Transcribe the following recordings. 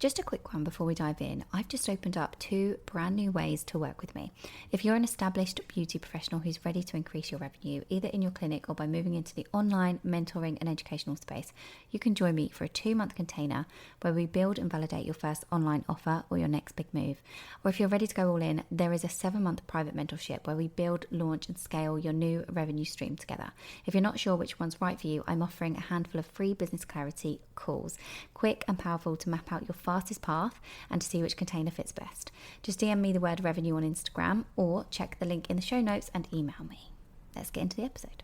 Just a quick one before we dive in. I've just opened up 2 brand new ways to work with me. If you're an established beauty professional who's ready to increase your revenue, either in your clinic or by moving into the online mentoring and educational space, you can join me for a 2-month container where we build and validate your first online offer or your next big move. Or if you're ready to go all in, there is a 7-month private mentorship where we build, launch and scale your new revenue stream together. If you're not sure which one's right for you, I'm offering a handful of free business clarity calls, quick and powerful to map out your fastest path and to see which container fits best. Just DM me the word revenue on Instagram or check the link in the show notes and email me. Let's get into the episode.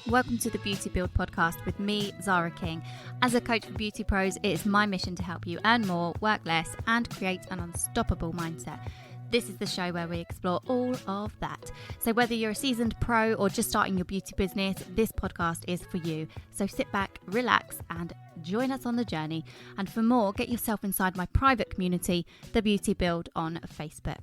Welcome to the Beauty Build podcast with me, Zara King. As a coach for beauty pros, it is my mission to help you earn more, work less, and create an unstoppable mindset. This is the show where we explore all of that. So whether you're a seasoned pro or just starting your beauty business, this podcast is for you. So sit back, relax, and join us on the journey. And for more, get yourself inside my private community, The Beauty Build on Facebook.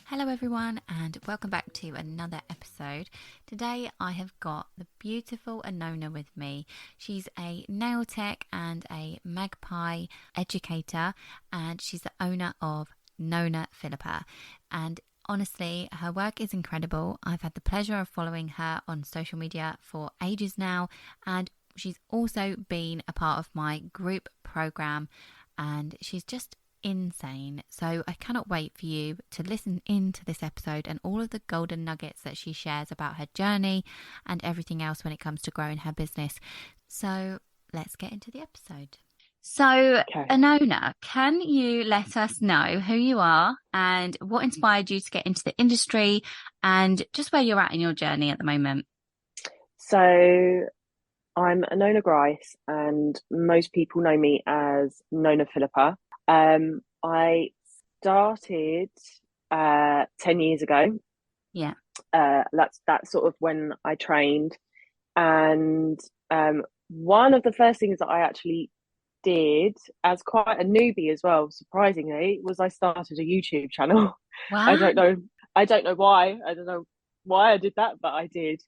Hello everyone, and welcome back to another episode. Today I have got the beautiful Anona with me. She's a nail tech and a magpie educator, and she's the owner of Nona Philippa, and honestly her work is incredible. I've had the pleasure of following her on social media for ages now, and she's also been a part of my group program, and she's just insane. So I cannot wait for you to listen into this episode and all of the golden nuggets that she shares about her journey and everything else when it comes to growing her business. So let's get into the episode. So, okay. Anona, can you let us know who you are and what inspired you to get into the industry and just where you're at in your journey at the moment? So, I'm Anona Grice, and most people know me as Nona Philippa. I started 10 years ago. Yeah. That's sort of when I trained. And one of the first things that I actually did as quite a newbie as well, surprisingly, was I started a YouTube channel. Wow. I don't know why. I don't know why I did that, but I did.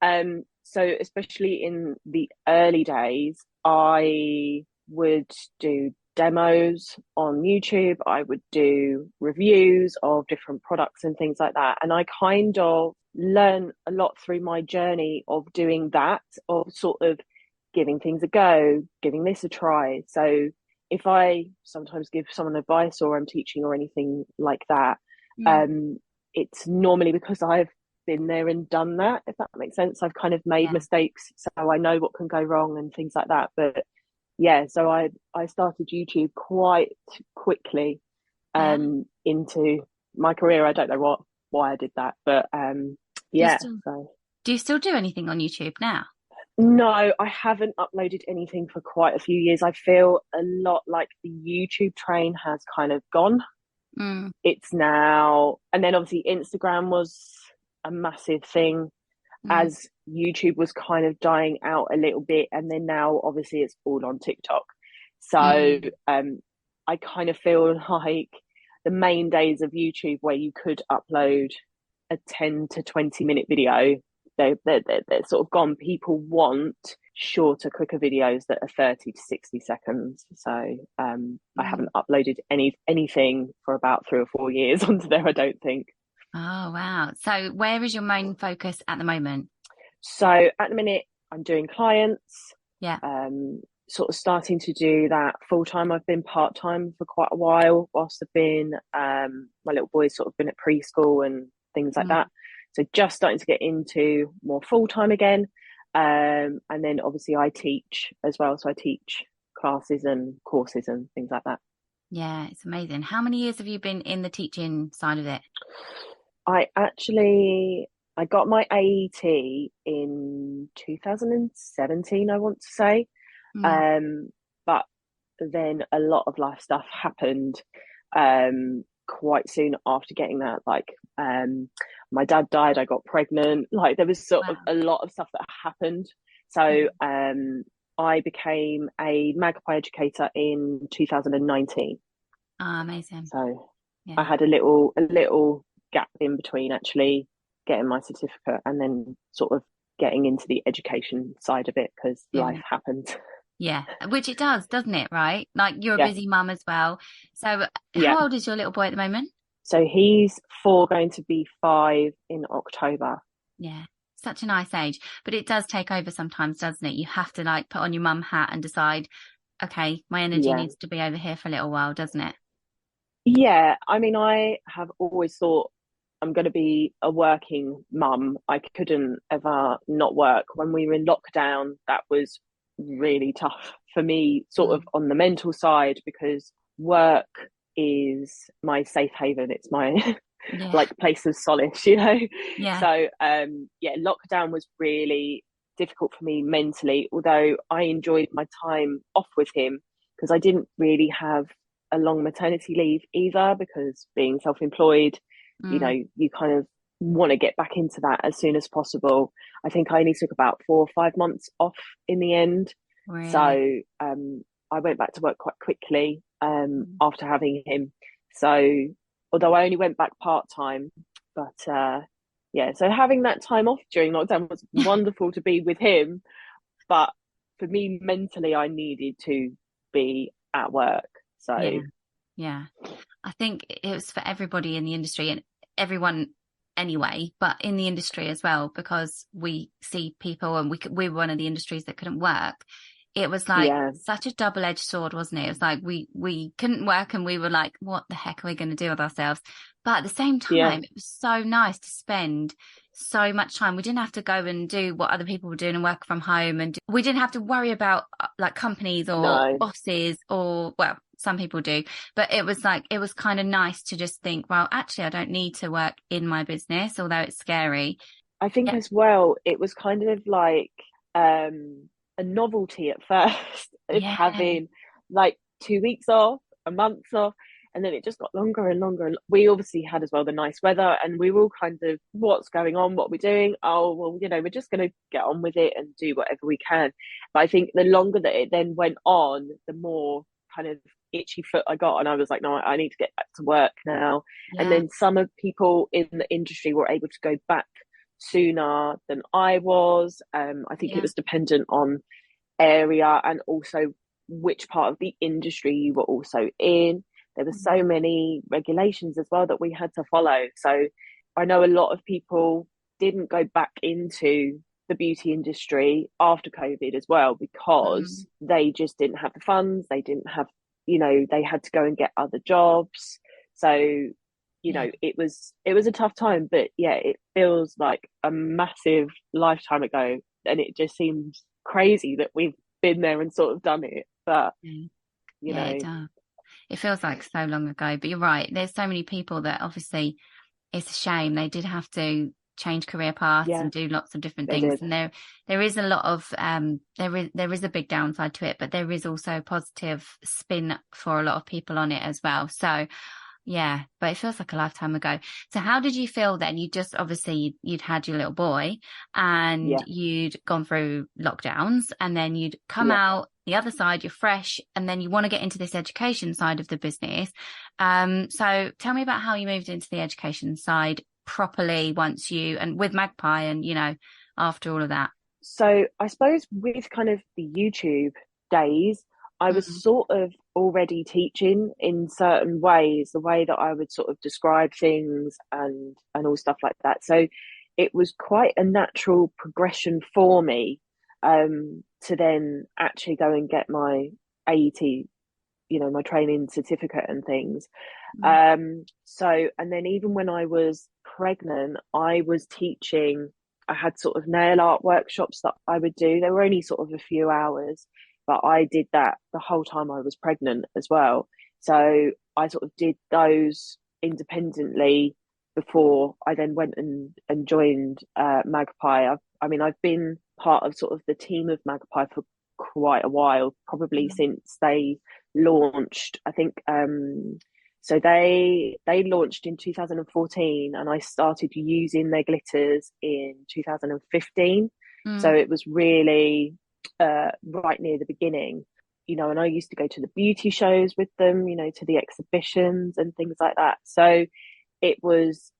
So especially in the early days, I would do demos on YouTube. I would do reviews of different products and things like that. And I kind of learned a lot through my journey of doing that, of sort of giving things a go, giving this a try. So if I sometimes give someone advice or I'm teaching or anything like that, it's normally because I've been there and done that, if that makes sense. I've kind of made mistakes, so I know what can go wrong and things like that. But yeah, so I started YouTube quite quickly into my career. I don't know why I did that, but do you still do anything on YouTube now? No, I haven't uploaded anything for quite a few years. I feel a lot like the YouTube train has kind of gone. It's now, and then obviously Instagram was a massive thing as YouTube was kind of dying out a little bit, and then now obviously it's all on TikTok. So I kind of feel like the main days of YouTube where you could upload a 10 to 20 minute video, they're sort of gone. People want shorter, quicker videos that are 30 to 60 seconds. So I haven't uploaded anything for about 3 or 4 years onto there, I don't think. Oh, wow. So where is your main focus at the moment? So at the minute, I'm doing clients. Yeah. Sort of starting to do that full time. I've been part time for quite a while whilst I've been, my little boy's sort of been at preschool and things like that. So just starting to get into more full time again. And then obviously I teach as well. So I teach classes and courses and things like that. Yeah, it's amazing. How many years have you been in the teaching side of it? I got my AET in 2017, I want to say. But then a lot of life stuff happened quite soon after getting that. Like my dad died, I got pregnant. Like there was sort of a lot of stuff that happened. So I became a magpie educator in 2019. Amazing. So I had a little gap in between actually getting my certificate and then sort of getting into the education side of it because life Yeah. happened. Yeah. Which it does, doesn't it? Right? Like you're a Yeah, busy mum as well. So yeah. how old is your little boy at the moment? So he's 4, going to be 5 in October. Yeah. Such a nice age. But it does take over sometimes, doesn't it? You have to like put on your mum hat and decide, okay, my energy Yeah. needs to be over here for a little while, doesn't it? Yeah, I mean, I have always thought I'm going to be a working mum. I couldn't ever not work. When we were in lockdown, that was really tough for me, sort of Mm. on the mental side, because work is my safe haven. It's my Yeah. like place of solace, you know? Yeah. So, yeah, lockdown was really difficult for me mentally, although I enjoyed my time off with him because I didn't really have a long maternity leave either, because being self-employed, you know, Mm. you kind of want to get back into that as soon as possible. I think I only took about 4 or 5 months off in the end. Really. So I went back to work quite quickly Mm. after having him. So although I only went back part-time, but yeah, so having that time off during lockdown was wonderful to be with him. But for me mentally, I needed to be at work. So Yeah. Yeah. I think it was for everybody in the industry and everyone anyway, but in the industry as well, because we see people and we were one of the industries that couldn't work. It was like yeah, such a double-edged sword, wasn't it? It was like we couldn't work and we were like, what the heck are we going to do with ourselves? But at the same yeah, time, it was so nice to spend so much time. We didn't have to go and do what other people were doing and work from home, and we didn't have to worry about like companies or no, bosses or well, some people do, but it was like, it was kind of nice to just think, well, actually, I don't need to work in my business, although it's scary. I think Yeah. as well, it was kind of like a novelty at first of Yeah. having like 2 weeks off, a month off, and then it just got longer and longer. And we obviously had as well the nice weather, and we were all kind of, what's going on? What we're doing? Oh, well, you know, we're just going to get on with it and do whatever we can. But I think the longer that it then went on, the more kind of itchy foot I got, and I was like, no, I need to get back to work now. And Yeah. then some of people in the industry were able to go back sooner than I was. I think it Yeah. was dependent on area and also which part of the industry you were also in. There were so Mm. many regulations as well that we had to follow. So I know a lot of people didn't go back into the beauty industry after COVID as well, because Mm. they just didn't have the funds. They didn't have, you know, they had to go and get other jobs. So Yeah. it was a tough time, but yeah, it feels like a massive lifetime ago, and it just seems crazy that we've been there and sort of done it. But Yeah. you Yeah, it know, does. It feels like so long ago, but you're right. There's so many people that obviously it's a shame they did have to change career paths yeah, and do lots of different they things. did. And there is a lot of there is a big downside to it, but there is also a positive spin for a lot of people on it as well. So yeah, but it feels like a lifetime ago. So how did you feel then? You just obviously you'd had your little boy and Yeah, you'd gone through lockdowns and then you'd come yeah. out the other side, you're fresh, and then you want to get into this education side of the business. So tell me about how you moved into the education side properly once you and with Magpie and after all of that. So I suppose with kind of the YouTube days, I was Mm, sort of already teaching in certain ways, the way that I would sort of describe things and all stuff like that. So it was quite a natural progression for me to then actually go and get my AET, you know, my training certificate and things. mm, So, and then even when I was pregnant, I was teaching. I had sort of nail art workshops that I would do. They were only sort of a few hours, but I did that the whole time I was pregnant as well. So I sort of did those independently before I then went and joined Magpie. I mean, I've been part of sort of the team of Magpie for quite a while, probably mm, since they launched. I think so they launched in 2014, and I started using their glitters in 2015. So mm, it was really right near the beginning, you know, and I used to go to the beauty shows with them, you know, to the exhibitions and things like that. So it was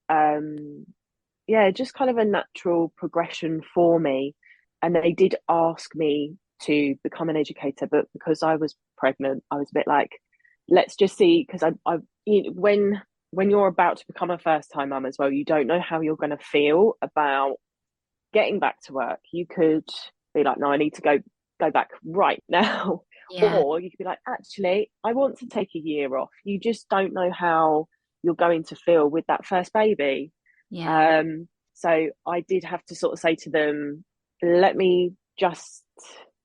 yeah, just kind of a natural progression for me. And they did ask me to become an educator, but because I was pregnant, I was a bit like, let's just see, because when you're about to become a first time mum as well, you don't know how you're going to feel about getting back to work. You could be like, no, I need to go back right now. Yeah. Or you could be like, actually, I want to take a year off. You just don't know how you're going to feel with that first baby. Yeah. So I did have to sort of say to them, let me just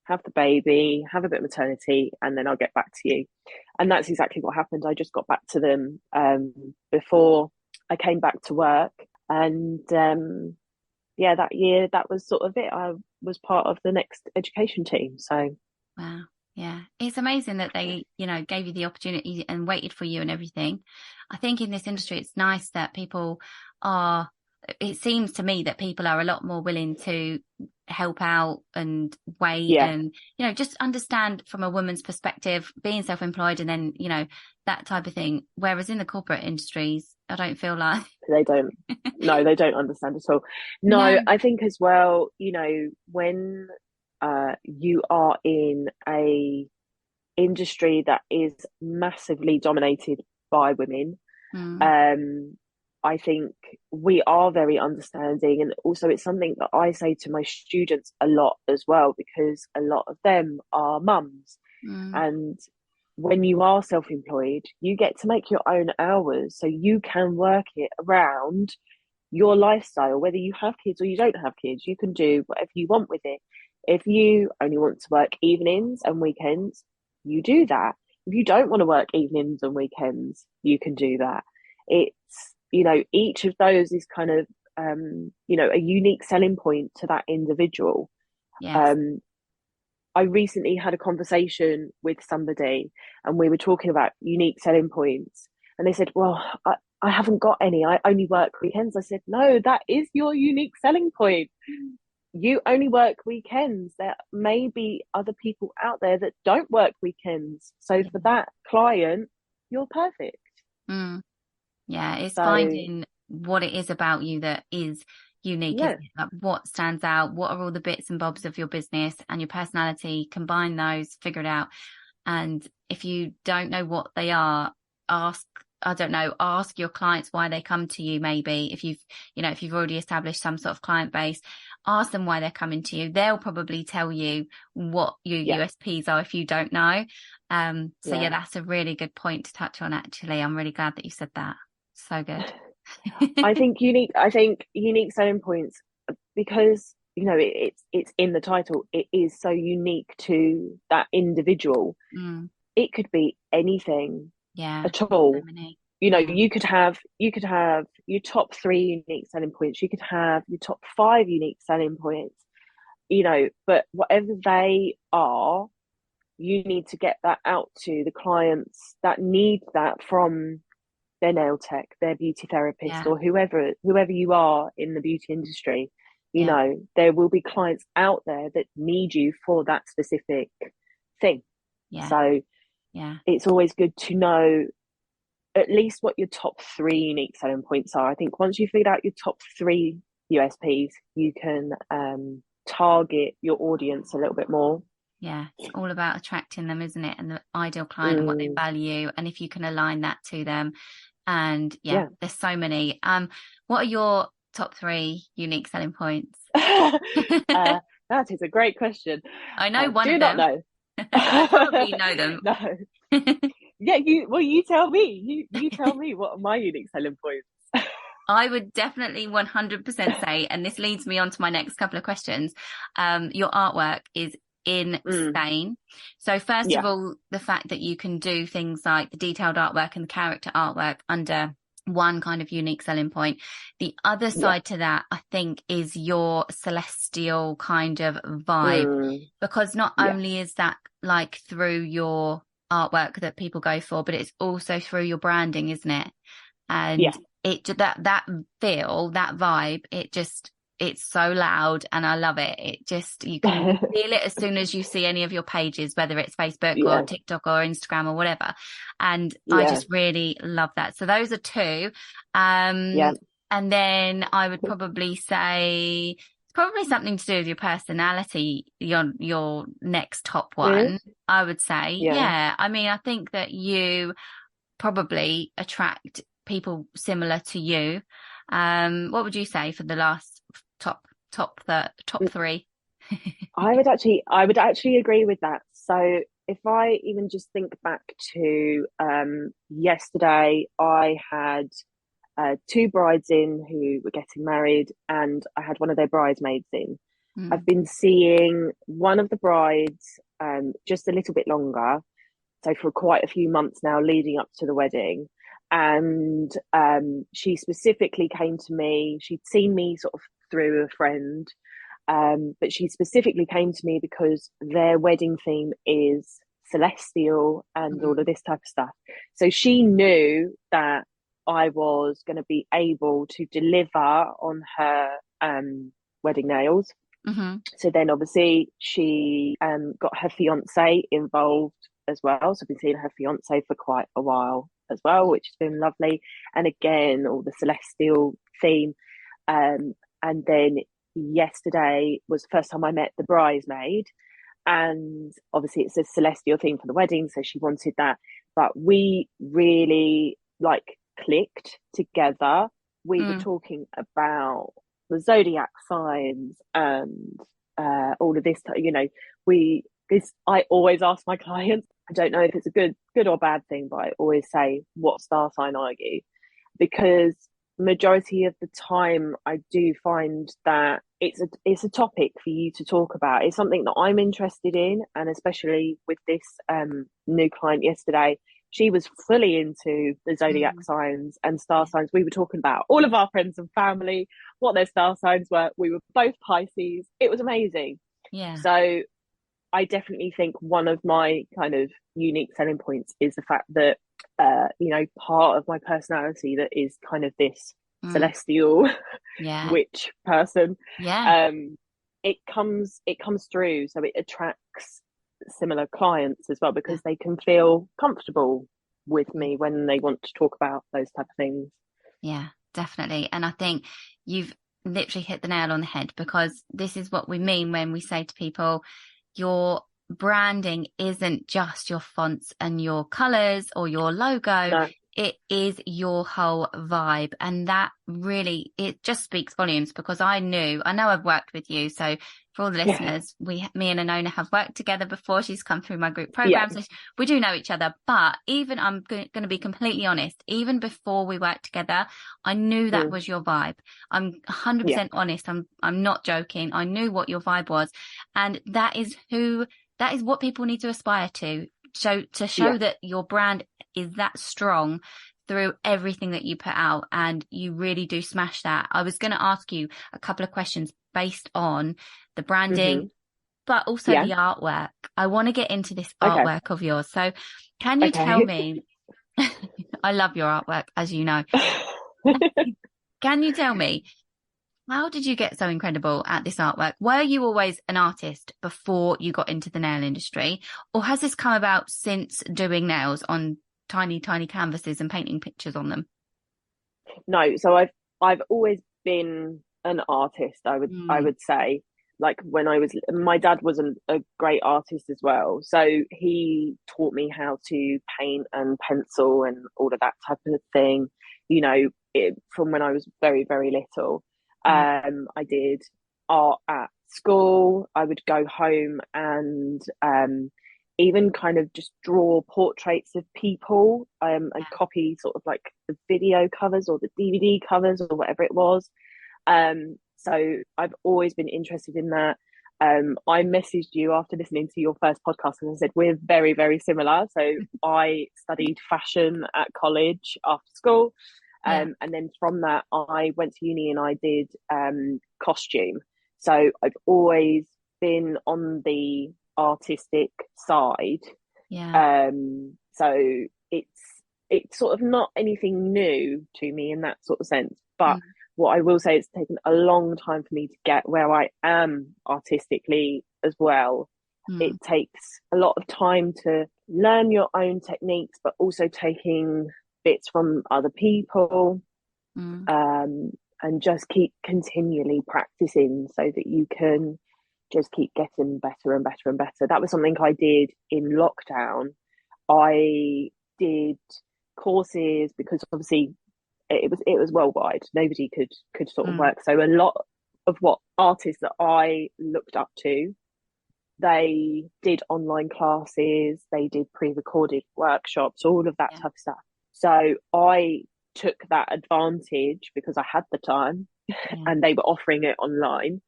have the baby, have a bit of maternity, and then I'll get back to you. And that's exactly what happened. I just got back to them before I came back to work. And yeah, that year, that was sort of it. I was part of the next education team. So, Wow. Yeah. It's amazing that they, gave you the opportunity and waited for you and everything. I think in this industry, it's nice that it seems to me that people are a lot more willing to help out and wait yeah, and, just understand from a woman's perspective, being self-employed and then, that type of thing. Whereas in the corporate industries, I don't feel like they don't, no, they don't understand at all. no. No, I think as well, when you are in a industry that is massively dominated by women, Mm, um, I think we are very understanding. And also, it's something that I say to my students a lot as well, because a lot of them are mums. mm, And when you are self employed, you get to make your own hours. So you can work it around your lifestyle, whether you have kids or you don't have kids. You can do whatever you want with it. If you only want to work evenings and weekends, you do that. If you don't want to work evenings and weekends, you can do that. It's, each of those is kind of, a unique selling point to that individual. yes. Um, I recently had a conversation with somebody and we were talking about unique selling points. And they said, well, I haven't got any. I only work weekends. I said, no, that is your unique selling point. You only work weekends. There may be other people out there that don't work weekends. So Yeah. for that client, you're perfect. Mm. Yeah, it's So finding what it is about you that is unique, yeah, isn't it? Like what stands out, what are all the bits and bobs of your business and your personality, combine those, figure it out. And if you don't know what they are, ask your clients why they come to you. Maybe if you've already established some sort of client base, ask them why they're coming to you. They'll probably tell you what your yeah, USPs are if you don't know. So yeah, yeah. that's a really good point to touch on, actually. I'm really glad that you said that. So good. I think unique selling points, because it's in the title. It is so unique to that individual. Mm, It could be anything yeah, at there's so all. many. You know, Yeah, you could have your top three unique selling points. You could have your top five unique selling points. But whatever they are, you need to get that out to the clients that need that from their nail tech, their beauty therapist, yeah, or whoever you are in the beauty industry. yeah, There will be clients out there that need you for that specific thing. yeah, So yeah, it's always good to know at least what your top three unique selling points are. I think once you've figured out your top three USPs, you can target your audience a little bit more. yeah. It's all about attracting them, isn't it? And the ideal client and what they Mm, value. And if you can align that to them. And yeah, yeah. there's so many. What are your top three unique selling points? uh, that is a great question. I know I one do of not them. know. I probably know them. No. Yeah, you tell me. You tell me what are my unique selling points. I would definitely 100% say, and this leads me on to my next couple of questions. Your artwork is Mm, insane. So first of yeah, all, the fact that you can do things like the detailed artwork and the character artwork under one kind of unique selling point. The other yeah, side to that, I think, is your celestial kind of vibe, mm, because not yeah, only is that like through your artwork that people go for, but it's also through your branding, isn't it? yeah. And that feel, that vibe, it's so loud and I love it. It just, you can feel it as soon as you see any of your pages, whether it's Facebook or Yeah, TikTok or Instagram or whatever. And I yeah, just really love that. So those are two. yeah. And then I would probably say it's probably something to do with your personality, your next top Really? one, I would say. Yeah. Yeah. I mean, I think that you probably attract people similar to you. What would you say for the last top three? I would actually agree with that. So if I even just think back to yesterday, I had two brides in who were getting married, and I had one of their bridesmaids in. I've Mm, been seeing one of the brides just a little bit longer, so for quite a few months now, leading up to the wedding. And she specifically came to me. She'd seen me sort of through a friend, but she specifically came to me because their wedding theme is celestial and all of mm, this type of stuff. So she knew that I was going to be able to deliver on her wedding nails. mm-hmm. So then obviously she got her fiance involved as well. So I've been seeing her fiance for quite a while as well, which has been lovely. And again, all the celestial theme. And then yesterday was the first time I met the bridesmaid. And obviously it's a celestial theme for the wedding, so she wanted that. But we really like clicked together. We were Mm, talking about the zodiac signs and all of this. We this I always ask my clients. I don't know if it's a good or bad thing, but I always say, "What star sign are you?" Because majority of the time I do find that it's a topic for you to talk about. It's something that I'm interested in, and especially with this new client yesterday, she was fully into the zodiac mm. signs and star signs. We were talking about all of our friends and family, what their star signs were. We were both Pisces. It was amazing. Yeah. So I definitely think one of my kind of unique selling points is the fact that, part of my personality that is kind of this Mm, celestial yeah. witch person. Yeah. Um, it comes through, so it attracts similar clients as well Yeah. because they can feel comfortable with Mm. me when they want to talk about those type of things. Yeah, definitely. And I think you've literally hit the nail on the head because this is what we mean when we say to people, your branding isn't just your fonts and your colors or your logo. No, It is your whole vibe. And that really, it just speaks volumes because I know I've worked with you. So for all the yeah, listeners, me and Anona have worked together before. She's come through my group yeah, program. So we do know each other. But even I'm going to be completely honest, even before we worked together, I knew that mm, was your vibe. I'm yeah, 100% honest. I'm not joking. I knew what your vibe was. And that is what people need to aspire to. So to show yeah. that your brand is that strong through everything that you put out and you really do smash that. I was going to ask you a couple of questions based on the Hmm. branding, but also Yeah. the artwork. I want to get into this Okay. artwork of yours. So can you tell Okay. me, I love your artwork, as you know. Can you tell me, how did you get so incredible at this artwork? Were you always an artist before you got into the nail industry? Or has this come about since doing nails on tiny, tiny canvases and painting pictures on them? No, so I've always been an artist, I Mm, would say. Like when my dad was a great artist as well. So he taught me how to paint and pencil and all of that type of thing, from when I was very, very little. mm, I did art at school. I would go home and even kind of just draw portraits of people and copy sort of like the video covers or the DVD covers or whatever it was. So I've always been interested in that. I messaged you after listening to your first podcast and I said we're very, very similar. So I studied fashion at college after school. yeah, And then from that, I went to uni and I did costume. So I've always been on the artistic side. yeah, So it's it's sort of not anything new to me in that sort of sense. But mm, what I will say, it's taken a long time for me to get where I am artistically as well. mm, It takes a lot of time to learn your own techniques, but also taking bits from other people. Mm. and just keep continually practicing so that you can just keep getting better and better and better. That was something I did in lockdown. I did courses because obviously it was worldwide. Nobody could sort of Mm. work. So a lot of what artists that I looked up to, they did online classes, they did pre-recorded workshops, all of that Yeah. type of stuff. So I took that advantage because I had the time Yeah. and they were offering it online.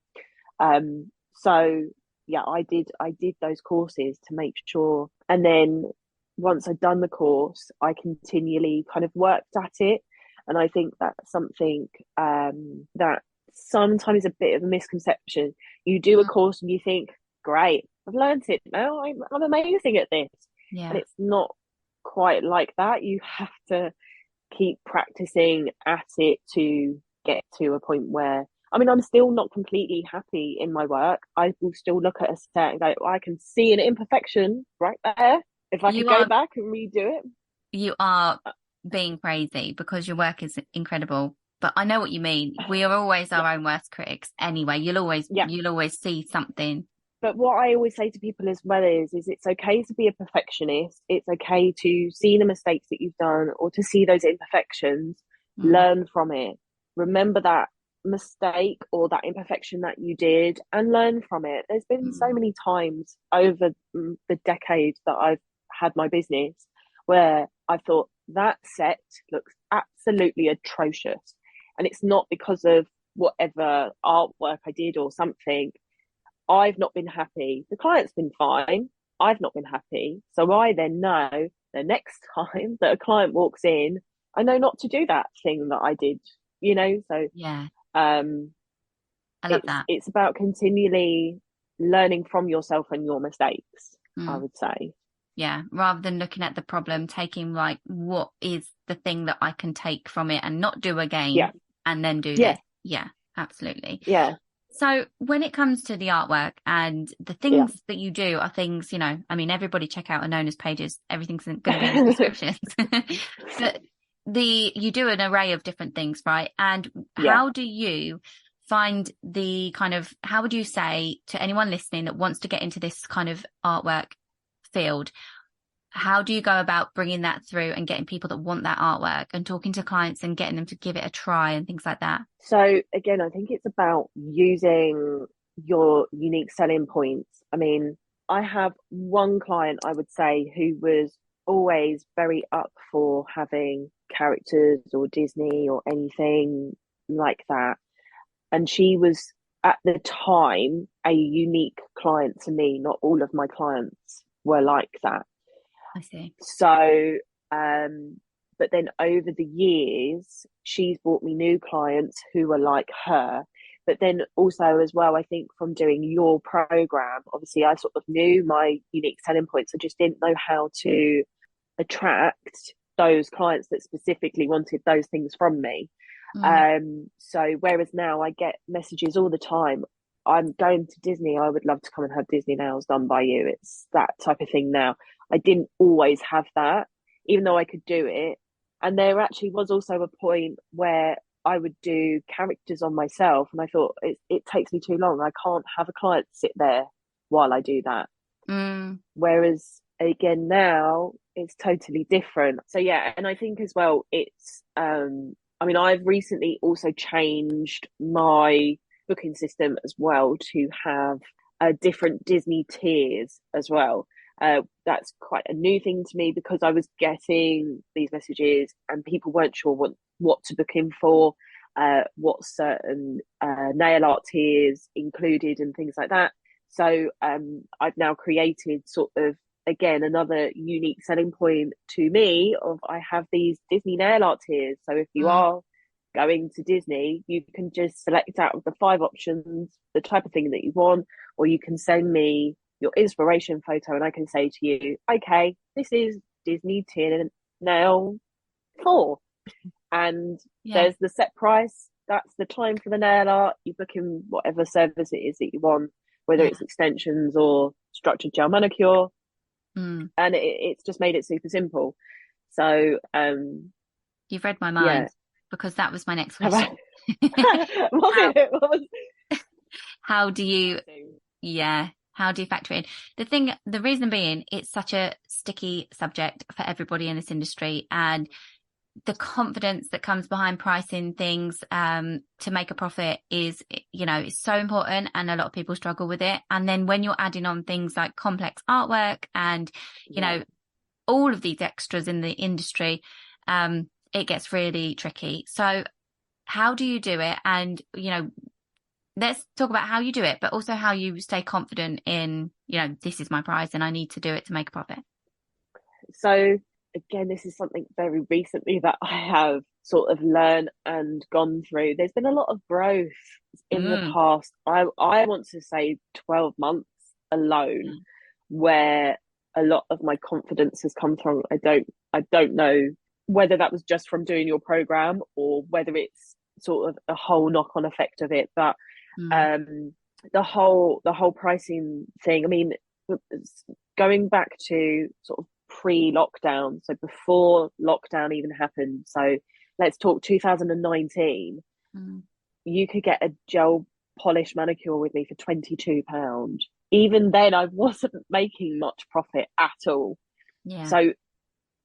So yeah, I did those courses to make sure. And then once I'd done the course, I continually kind of worked at it. And I think that's something that sometimes a bit of a misconception. You do a Mm. course and you think, great, I've learned it now. I'm amazing at this. And Yeah. it's not quite like that. You have to keep practicing at it to get to a point where, I mean, I'm still not completely happy in my work. I will still look at a set and go, I can see an imperfection right there. If I could You go are back and redo it. you are being crazy because your work is incredible. But I know what you mean. We are always Yeah, our own worst critics anyway. You'll always yeah. you'll always see something. But what I always say to people as well is it's okay to be a perfectionist. It's okay to see the mistakes that you've done or to see those imperfections, Mm. learn from it. Remember that mistake or that imperfection that you did and learn from it. There's been so Mm. many times over the decades that I've had my business where I thought that set looks absolutely atrocious. And it's not because of whatever artwork I did or something. I've not been happy. The client's been fine. I've not been happy. So I then know the next time that a client walks in, I know not to do that thing that I did, you know? So Yeah, um I love it's that. it's about continually learning from yourself and your mistakes, I Mm. would say. Yeah, rather than looking at the problem, taking like what is the thing that I can take from it and not do Yeah. again and then do Yeah. this. Yeah, absolutely. Yeah. So when it comes to the artwork and the Yeah. things that you do are things, I mean, everybody check out Anona's pages. Everything's going to be in the description. But you do an array of different things, right? And Yeah. how do you find the kind of, how would you say to anyone listening that wants to get into this kind of artwork field, how do you go about bringing that through and getting people that want that artwork and talking to clients and getting them to give it a try and things like that? So again, I think it's about using your unique selling points. I mean, I have one client I would say who was always very up for having characters or Disney or anything like that. And she was at the time a unique client to me. Not all of my clients were like that. I see. So, um, but then over the years, she's brought me new clients who are like her. But then also, as well, I think from doing your program, obviously, I sort of knew my unique selling points. I just didn't know how to attract those clients that specifically wanted those things from me. Mm. So whereas now I get messages all the time, I'm going to Disney. I would love to come and have Disney nails done by you. It's that type of thing now. I didn't always have that, even though I could do it. And there actually was also a point where I would do characters on myself, and I thought it takes me too long. I can't have a client sit there while I do that. Mm. Whereas again now it's totally different. So yeah, and I think as well it's I mean I've recently also changed my booking system as well to have different Disney tiers as well. That's quite a new thing to me because I was getting these messages and people weren't sure what to book in for, what certain nail art tiers included and things like that. So I've now created sort of again another unique selling point to me of I have these Disney nail art tiers. So if you Mm. are going to Disney, you can just select out of the 5 options the type of thing that you want, or you can send me your inspiration photo and I can say to you, okay, this is Disney tier nail 4. And Yeah. there's the set price. That's the time for the nail art. You book in whatever service it is that you want, whether Yeah. it's extensions or structured gel manicure. Mm. And it's just made it super simple. So You've read my yeah, mind. because that was my next Have question. Was how, it? What was how do you, yeah, how do you factor in? The reason being, it's such a sticky subject for everybody in this industry, and the confidence that comes behind pricing things to make a profit is, it's so important, and a lot of people struggle with it. And then when you're adding on things like complex artwork and, all of these extras in the industry, it gets really tricky. So how do you do it? And, let's talk about how you do it, but also how you stay confident in, this is my price and I need to do it to make a profit. So again, this is something very recently that I have sort of learned and gone through. There's been a lot of growth in the past, I want to say 12 months alone, where a lot of my confidence has come from. I don't know whether that was just from doing your program or whether it's sort of a whole knock-on effect of it. But the whole pricing thing, I mean, going back to sort of pre-lockdown, so before lockdown even happened, so let's talk 2019, you could get a gel polish manicure with me for £22. Even then I wasn't making much profit at all. So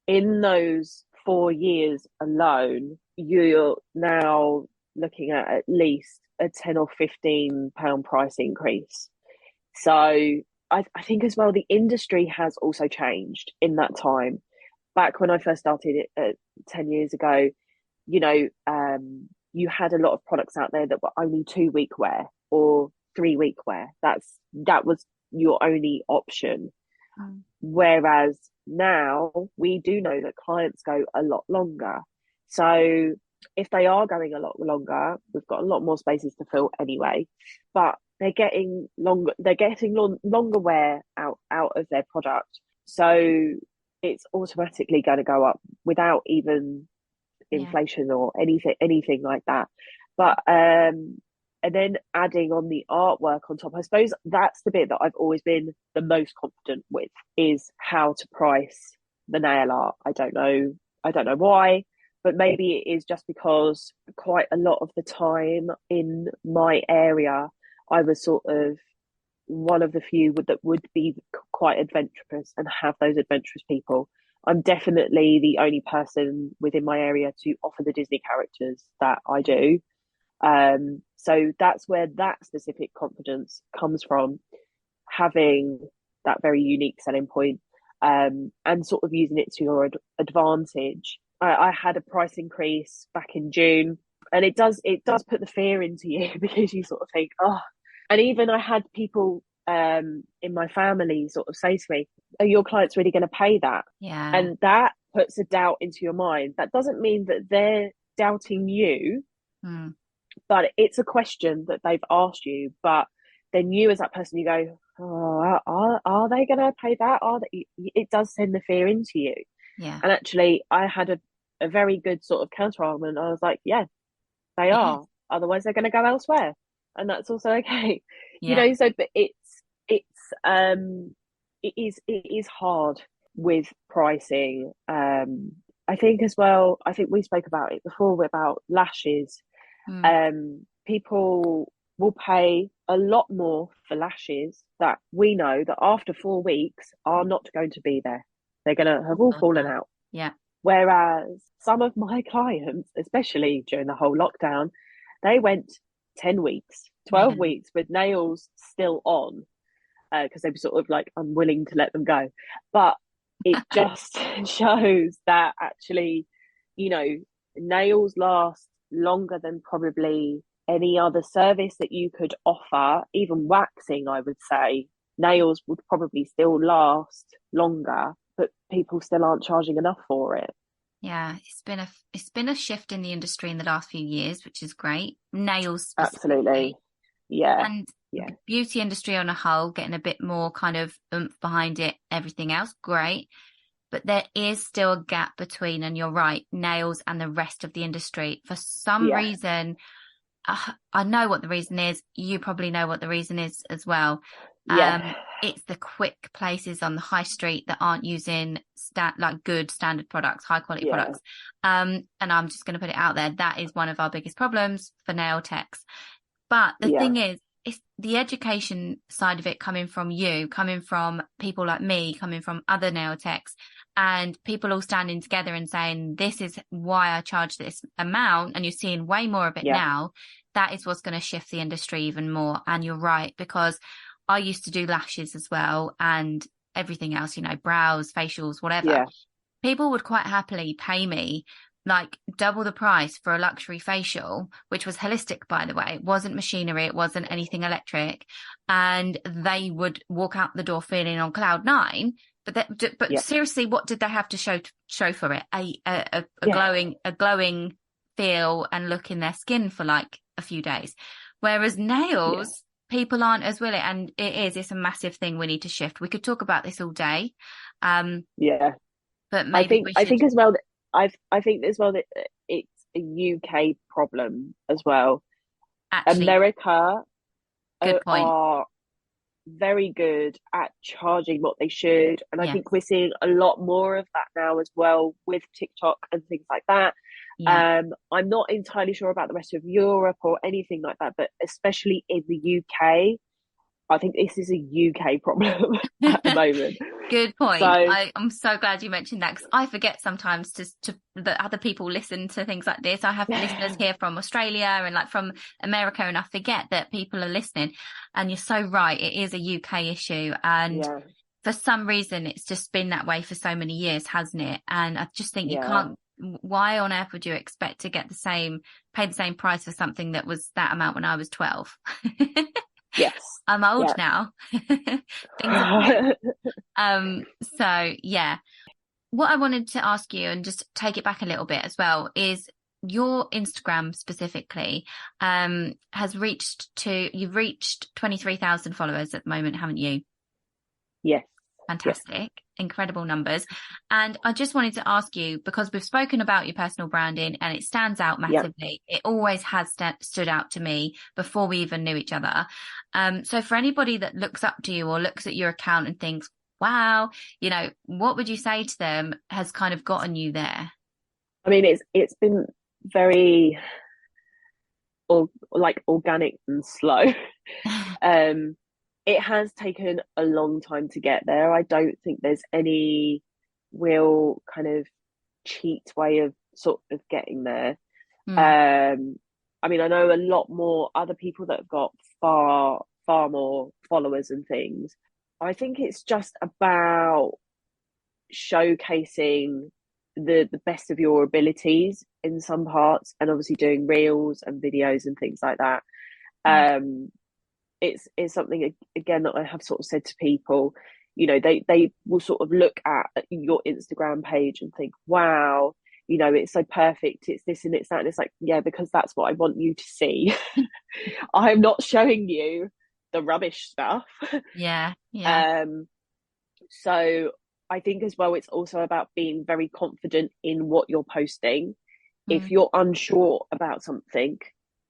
in those 4 years alone, you're now looking at least a £10 or £15 price increase. So I think as well, the industry has also changed in that time. Back when I first started it 10 years ago, you had a lot of products out there that were only 2-week wear or 3-week wear. That was your only option. Whereas now we do know that clients go a lot longer. So if they are going a lot longer, we've got a lot more spaces to fill anyway, but they're getting longer wear out of their product. So it's automatically going to go up without even inflation or anything like that. But and then adding on the artwork on top, I suppose that's the bit that I've always been the most confident with, is how to price the nail art. I don't know why, but maybe it is just because quite a lot of the time in my area, I was sort of one of the few that would be quite adventurous and have those adventurous people. I'm definitely the only person within my area to offer the Disney characters that I do. So that's where that specific confidence comes from, having that very unique selling point, and sort of using it to your advantage. I had a price increase back in June, and it does put the fear into you because you sort of think, oh. And even I had people in my family sort of say to me, are your clients really going to pay that? And that puts a doubt into your mind. That doesn't mean that they're doubting you, but it's a question that they've asked you. But then you as that person, you go, oh, are they going to pay that? It does send the fear into you. And actually I had a very good sort of counter argument. I was like, yeah, they are. Otherwise they're going to go elsewhere. And that's also okay. So, but it is hard with pricing. I think as well, I think we spoke about it before about lashes. People will pay a lot more for lashes that we know that after 4 weeks are not going to be there. They're going to have all fallen out. Whereas some of my clients, especially during the whole lockdown, they went 10 weeks, 12 weeks with nails still on, because they were sort of like unwilling to let them go. But it just shows that actually, nails last longer than probably any other service that you could offer. Even waxing, I would say, nails would probably still last longer, but people still aren't charging enough for it. It's been a shift in the industry in the last few years, which is great. Nails absolutely, and the beauty industry on a whole getting a bit more kind of oomph behind it. Everything else great, but there is still a gap between, and you're right, nails and the rest of the industry. For some reason, I know what the reason is. You probably know what the reason is as well. Yeah. It's the quick places on the high street that aren't using like good standard products, high quality Yeah. products. And I'm just going to put it out there. That is one of our biggest problems for nail techs. But the Yeah. thing is, it's the education side of it coming from you, coming from people like me, coming from other nail techs, and people all standing together and saying, this is why I charge this amount. And you're seeing way more of it Yeah. now. That is what's going to shift the industry even more. And you're right, because I used to do lashes as well and everything else, brows, facials, whatever. Yeah. People would quite happily pay me like double the price for a luxury facial, which was holistic, by the way. It wasn't machinery. It wasn't anything electric. And they would walk out the door feeling on cloud nine. But seriously, what did they have to show for it? A glowing feel and look in their skin for like a few days. Whereas nails, people aren't as willing, and it's a massive thing we need to shift. We could talk about this all day. But maybe I think as well that I think as well that it's a UK problem as well. Actually, America good point. are very good at charging what they should, and I Yes. think we're seeing a lot more of that now as well with TikTok and things like that. Yeah. I'm not entirely sure about the rest of Europe or anything like that, but especially in the UK, I think this is a UK problem at the moment. Good point. So, I'm so glad you mentioned that, because I forget sometimes to that other people listen to things like this. I have listeners here from Australia and like from America, and I forget that people are listening. And you're so right. It is a UK issue. And for some reason, it's just been that way for so many years, hasn't it? And I just think you can't, why on earth would you expect to get pay the same price for something that was that amount when I was 12? Yes. I'm old now. Things have so yeah. What I wanted to ask you, and just take it back a little bit as well, is your Instagram specifically you've reached 23,000 followers at the moment, haven't you? Yes. Fantastic. Yes. Incredible numbers. And I just wanted to ask you, because we've spoken about your personal branding and it stands out massively. It always has stood out to me before we even knew each other. So for anybody that looks up to you or looks at your account and thinks, wow, what would you say to them has kind of gotten you there? I mean, it's been very organic and slow. It has taken a long time to get there. I don't think there's any real kind of cheat way of sort of getting there. I mean, I know a lot more other people that have got far, far more followers and things. I think it's just about showcasing the best of your abilities in some parts, and obviously doing reels and videos and things like that. It's something again that I have sort of said to people. They will sort of look at your Instagram page and think, wow, it's so perfect, it's this and it's that, and it's like, yeah, because that's what I want you to see. I'm not showing you the rubbish stuff. So I think as well, it's also about being very confident in what you're posting. If you're unsure about something,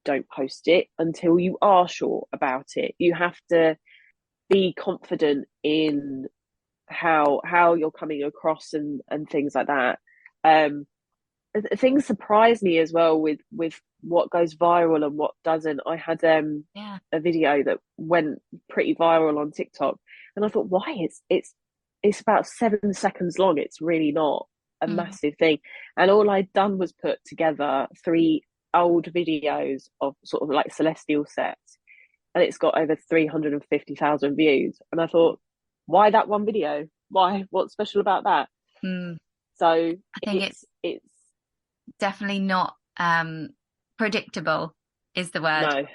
don't post it until you are sure about it. You have to be confident in how you're coming across and things like that. Things surprise me as well with what goes viral and what doesn't. I had a video that went pretty viral on TikTok, and I thought, why? It's about 7 seconds long. It's really not a massive thing. And all I'd done was put together 3 old videos of sort of like celestial sets, and it's got over 350,000 views. And I thought, why that one video? Why? What's special about that? So I think it's definitely not predictable is the word. No,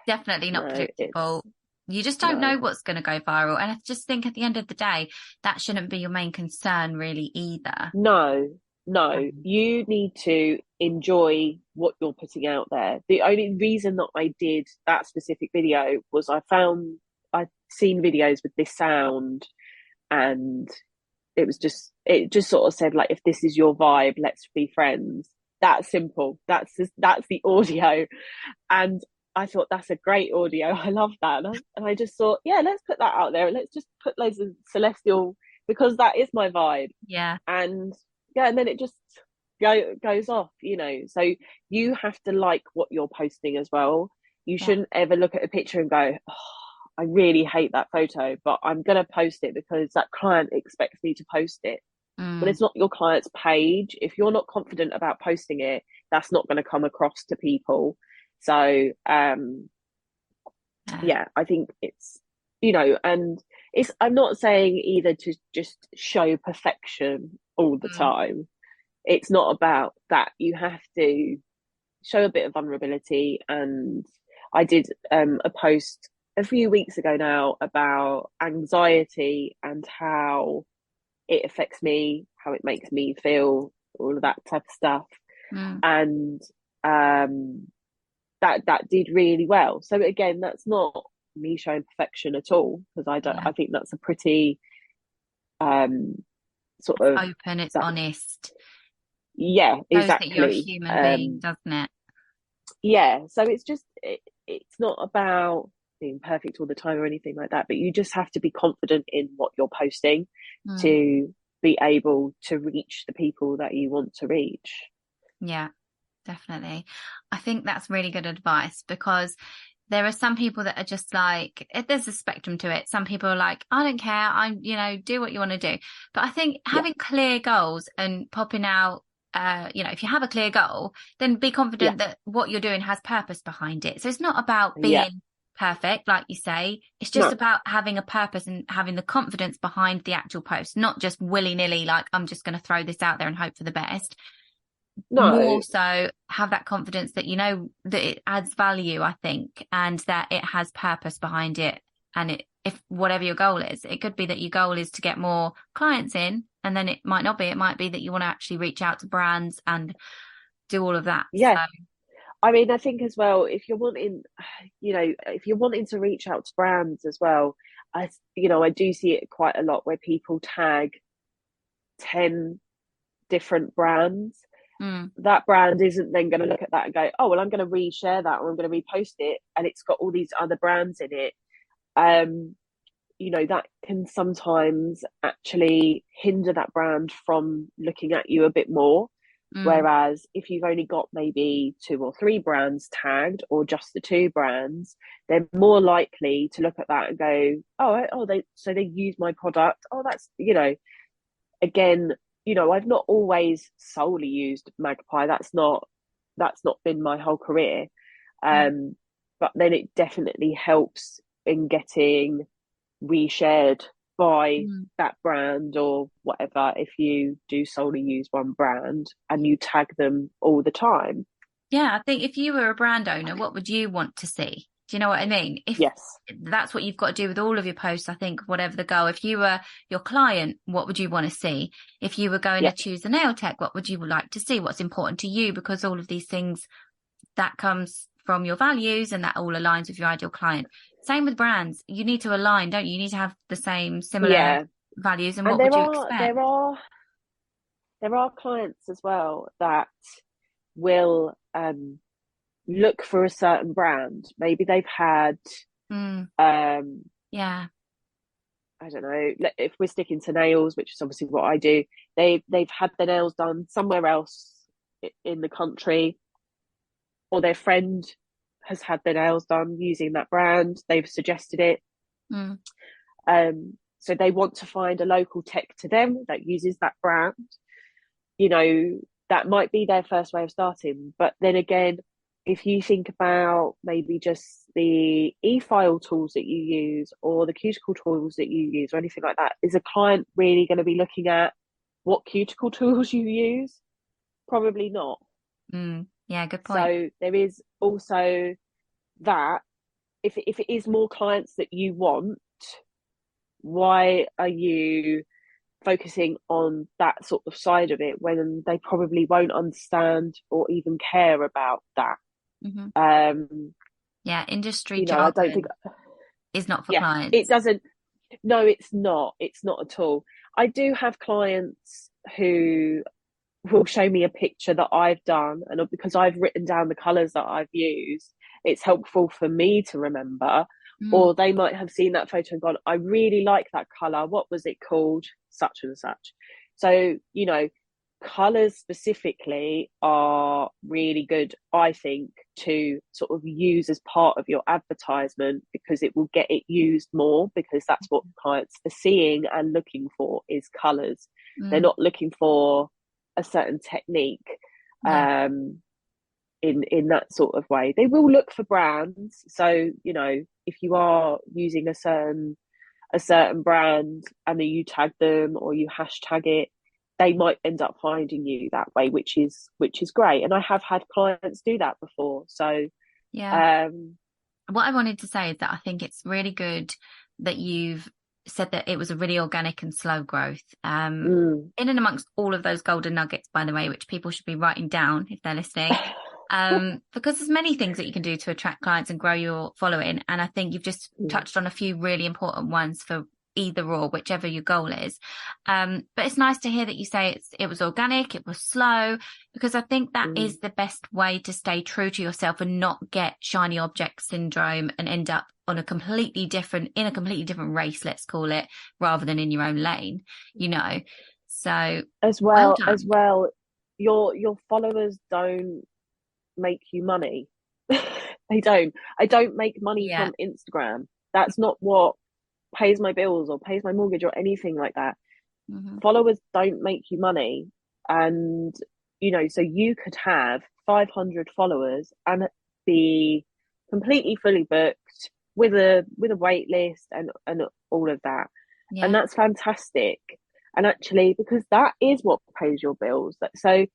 definitely not predictable. You just don't know what's going to go viral. And I just think at the end of the day, that shouldn't be your main concern really either. No, you need to enjoy what you're putting out there. The only reason that I did that specific video was I'd seen videos with this sound, and it just sort of said, like, if this is your vibe, let's be friends. That's simple. That's the audio. And I thought that's a great audio. I love that. And I just thought, yeah, let's put that out there. Let's just put loads of celestial, because that is my vibe. Yeah. And yeah, and then it just goes off, you know. So you have to like what you're posting as well. You Yeah. shouldn't ever look at a picture and go, oh, I really hate that photo, but I'm going to post it because that client expects me to post it. But Mm. it's not your client's page. If you're not confident about posting it, that's not going to come across to people. So Yeah. yeah, I think it's, you know, and it's, I'm not saying either to just show perfection all the Mm. time. It's not about that. You have to show a bit of vulnerability. And I did a post a few weeks ago now about anxiety and how it affects me, how it makes me feel, all of that type of stuff. Mm. And that did really well. So again, that's not me showing perfection at all, because I don't. Yeah. I think that's a pretty um sort It's of open, it's that. honest. Yeah, Shows that you're a exactly. human being, doesn't it? Yeah, so it's just it's not about being perfect all the time or anything like that, but you just have to be confident in what you're posting Mm. to be able to reach the people that you want to reach. Yeah, definitely. I think that's really good advice, because there are some people that are just like, there's a spectrum to it. Some people are like, I don't care. Do what you want to do. But I think Yeah, having clear goals and popping out, if you have a clear goal, then be yeah, confident that what you're doing has purpose behind it. So it's not about yeah. being perfect, like you say. It's just No, about having a purpose and having the confidence behind the actual post, not just willy-nilly, like, I'm just going to throw this out there and hope for the best. no. More so have that confidence that that it adds value, I think, and that it has purpose behind it. And if whatever your goal is, it could be that your goal is to get more clients in, and then it might not be. It might be that you want to actually reach out to brands and do all of that. Yeah, So I mean, I think as well, if you're wanting, if you're wanting to reach out to brands as well, I do see it quite a lot where people tag 10 different brands. mm, That brand isn't then going to look at that and go, oh, well, I'm going to reshare that, or I'm going to repost it, and it's got all these other brands in it. Um, that can sometimes actually hinder that brand from looking at you a bit more. mm, Whereas if you've only got maybe two or three brands tagged, or just the two brands, they're more likely to look at that and go, oh, they use my product. Oh, that's, again, I've not always solely used Magpie. That's not been my whole career. mm, But then it definitely helps in getting reshared by mm. that brand or whatever, if you do solely use one brand and you tag them all the time. Yeah, I think if you were a brand owner, what would you want to see? Do you know what I mean? If Yes. that's what you've got to do with all of your posts, I think, whatever the goal, if you were your client, what would you want to see? If you were going to Yeah. choose a nail tech, what would you like to see? What's important to you? Because all of these things, that comes from your values, and that all aligns with your ideal client. Same with brands. You need to align, don't you? You need to have the same, similar Yeah. values. And And what would there you are expect? there are there are clients as well that will look for a certain brand. Maybe they've had Mm, um yeah. I don't know, if we're sticking to nails, which is obviously what I do, they've had their nails done somewhere else in the country, or their friend has had their nails done using that brand. They've suggested it. Mm, So they want to find a local tech to them that uses that brand. You know, that might be their first way of starting. But then again, if you think about maybe just the e-file tools that you use, or the cuticle tools that you use, or anything like that, is a client really going to be looking at what cuticle tools you use? Probably not. yeah, good point. So there is also that. If it is more clients that you want, why are you focusing on that sort of side of it when they probably won't understand or even care about that? Hmm. Um, Yeah, industry I don't think, jargon is not for yeah, it clients. doesn't. No, it's not. It's not at all. I do have clients who will show me a picture that I've done, and because I've written down the colours that I've used, it's helpful for me to remember. Mm. Or they might have seen that photo and gone, I really like that color. What was it called? Such and such. So, colors specifically are really good, I think, to sort of use as part of your advertisement, because it will get it used more, because that's what clients are seeing and looking for is colors. They're Mm. not looking for a certain technique. Yeah. In that sort of way, they will look for brands. So if you are using a certain brand and then you tag them or you hashtag it, they might end up finding you that way, which is great. And I have had clients do that before. So Yeah. um What I wanted to say is that I think it's really good that you've said that it was a really organic and slow growth. In and amongst all of those golden nuggets, by the way, which people should be writing down if they're listening. Because there's many things that you can do to attract clients and grow your following. And I think you've just touched on a few really important ones for either or, whichever your goal is. But it's nice to hear that you say it was organic, it was slow, because I think that is the best way to stay true to yourself and not get shiny object syndrome and end up in a completely different race, let's call it, rather than in your own lane, So as well well done. as well your followers don't make you money. They don't. I don't make money Yeah. from Instagram. That's not what pays my bills or pays my mortgage or anything like that. Mm-hmm. Followers don't make you money. And so you could have 500 followers and be completely fully booked with a wait list and all of that. And Yeah. that's fantastic. And actually, because that is what pays your bills. So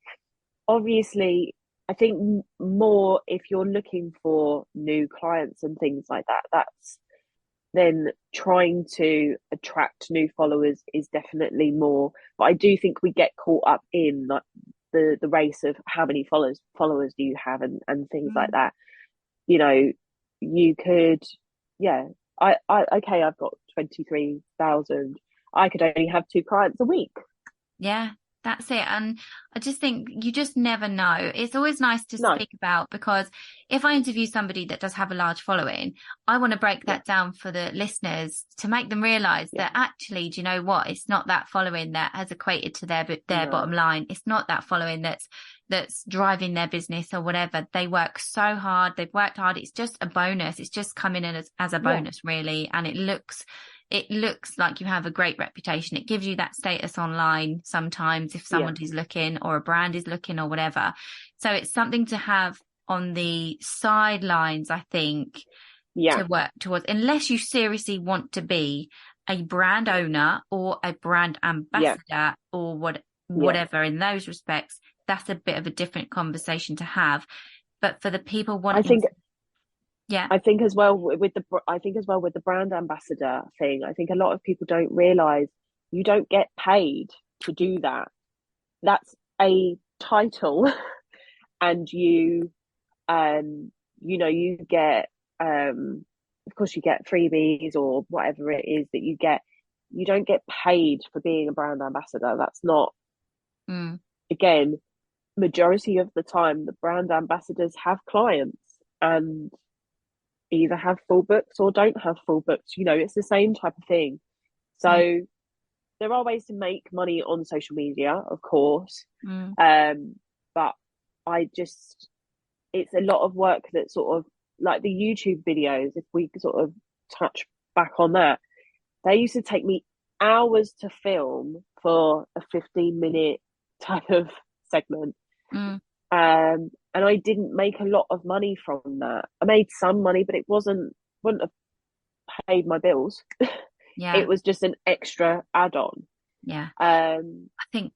obviously, I think more if you're looking for new clients and things like that, that's then trying to attract new followers is definitely more. But I do think we get caught up in like the race of how many followers do you have and things like Mm. that. You could, yeah. I okay, I've got 23,000. I could only have two clients a week. Yeah, that's it. And I just think you just never know. It's always nice to No, speak about, because if I interview somebody that does have a large following, I want to break yeah, that down for the listeners to make them realize yeah, that actually, do you know what? It's not that following that has equated to their bottom no, line. It's not that following that's driving their business or whatever. They work so hard. They've worked hard. It's just a bonus. It's just coming in as a yeah, bonus, really. And it looks like you have a great reputation. It gives you that status online sometimes if yeah, someone is looking or a brand is looking or whatever. So it's something to have on the sidelines, I think, yeah, to work towards, unless you seriously want to be a brand owner or a brand yeah, ambassador or yeah. whatever in those respects. That's a bit of a different conversation to have. But for the people I wanting think to, yeah, I think as well with the brand ambassador thing, I think a lot of people don't realize you don't get paid to do that. That's a title, and you get of course you get freebies or whatever it is that you get. You don't get paid for being a brand ambassador. That's not, mm, again, majority of the time the brand ambassadors have clients and either have full books or don't have full books. It's the same type of thing. mm, So there are ways to make money on social media, of course. mm, But it's a lot of work that sort of, like the YouTube videos, if we sort of touch back on that, they used to take me hours to film for a 15-minute type of segment. mm, And I didn't make a lot of money from that. I made some money, but it wouldn't have paid my bills. yeah, It was just an extra add-on. yeah. Um, I think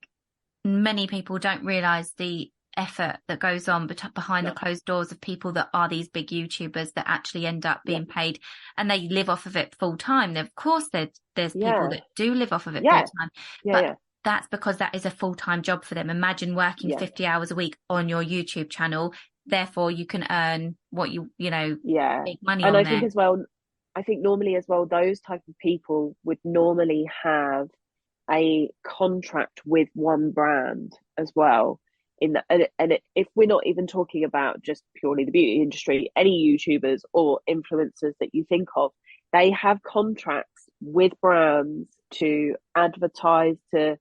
many people don't realize the effort that goes on behind the no, closed doors of people that are these big YouTubers that actually end up yeah, being paid and they live off of it full time. Of course, there's people yeah, that do live off of it full yeah, time, yeah, but yeah, that's because that is a full time job for them. Imagine working yeah, 50 hours a week on your YouTube channel. Therefore, you can earn what yeah. make money And on I think there. as well, I think normally as well, those type of people would normally have a contract with one brand as well. in that, and if we're not even talking about just purely the beauty industry, any YouTubers or influencers that you think of, they have contracts with brands to advertise, to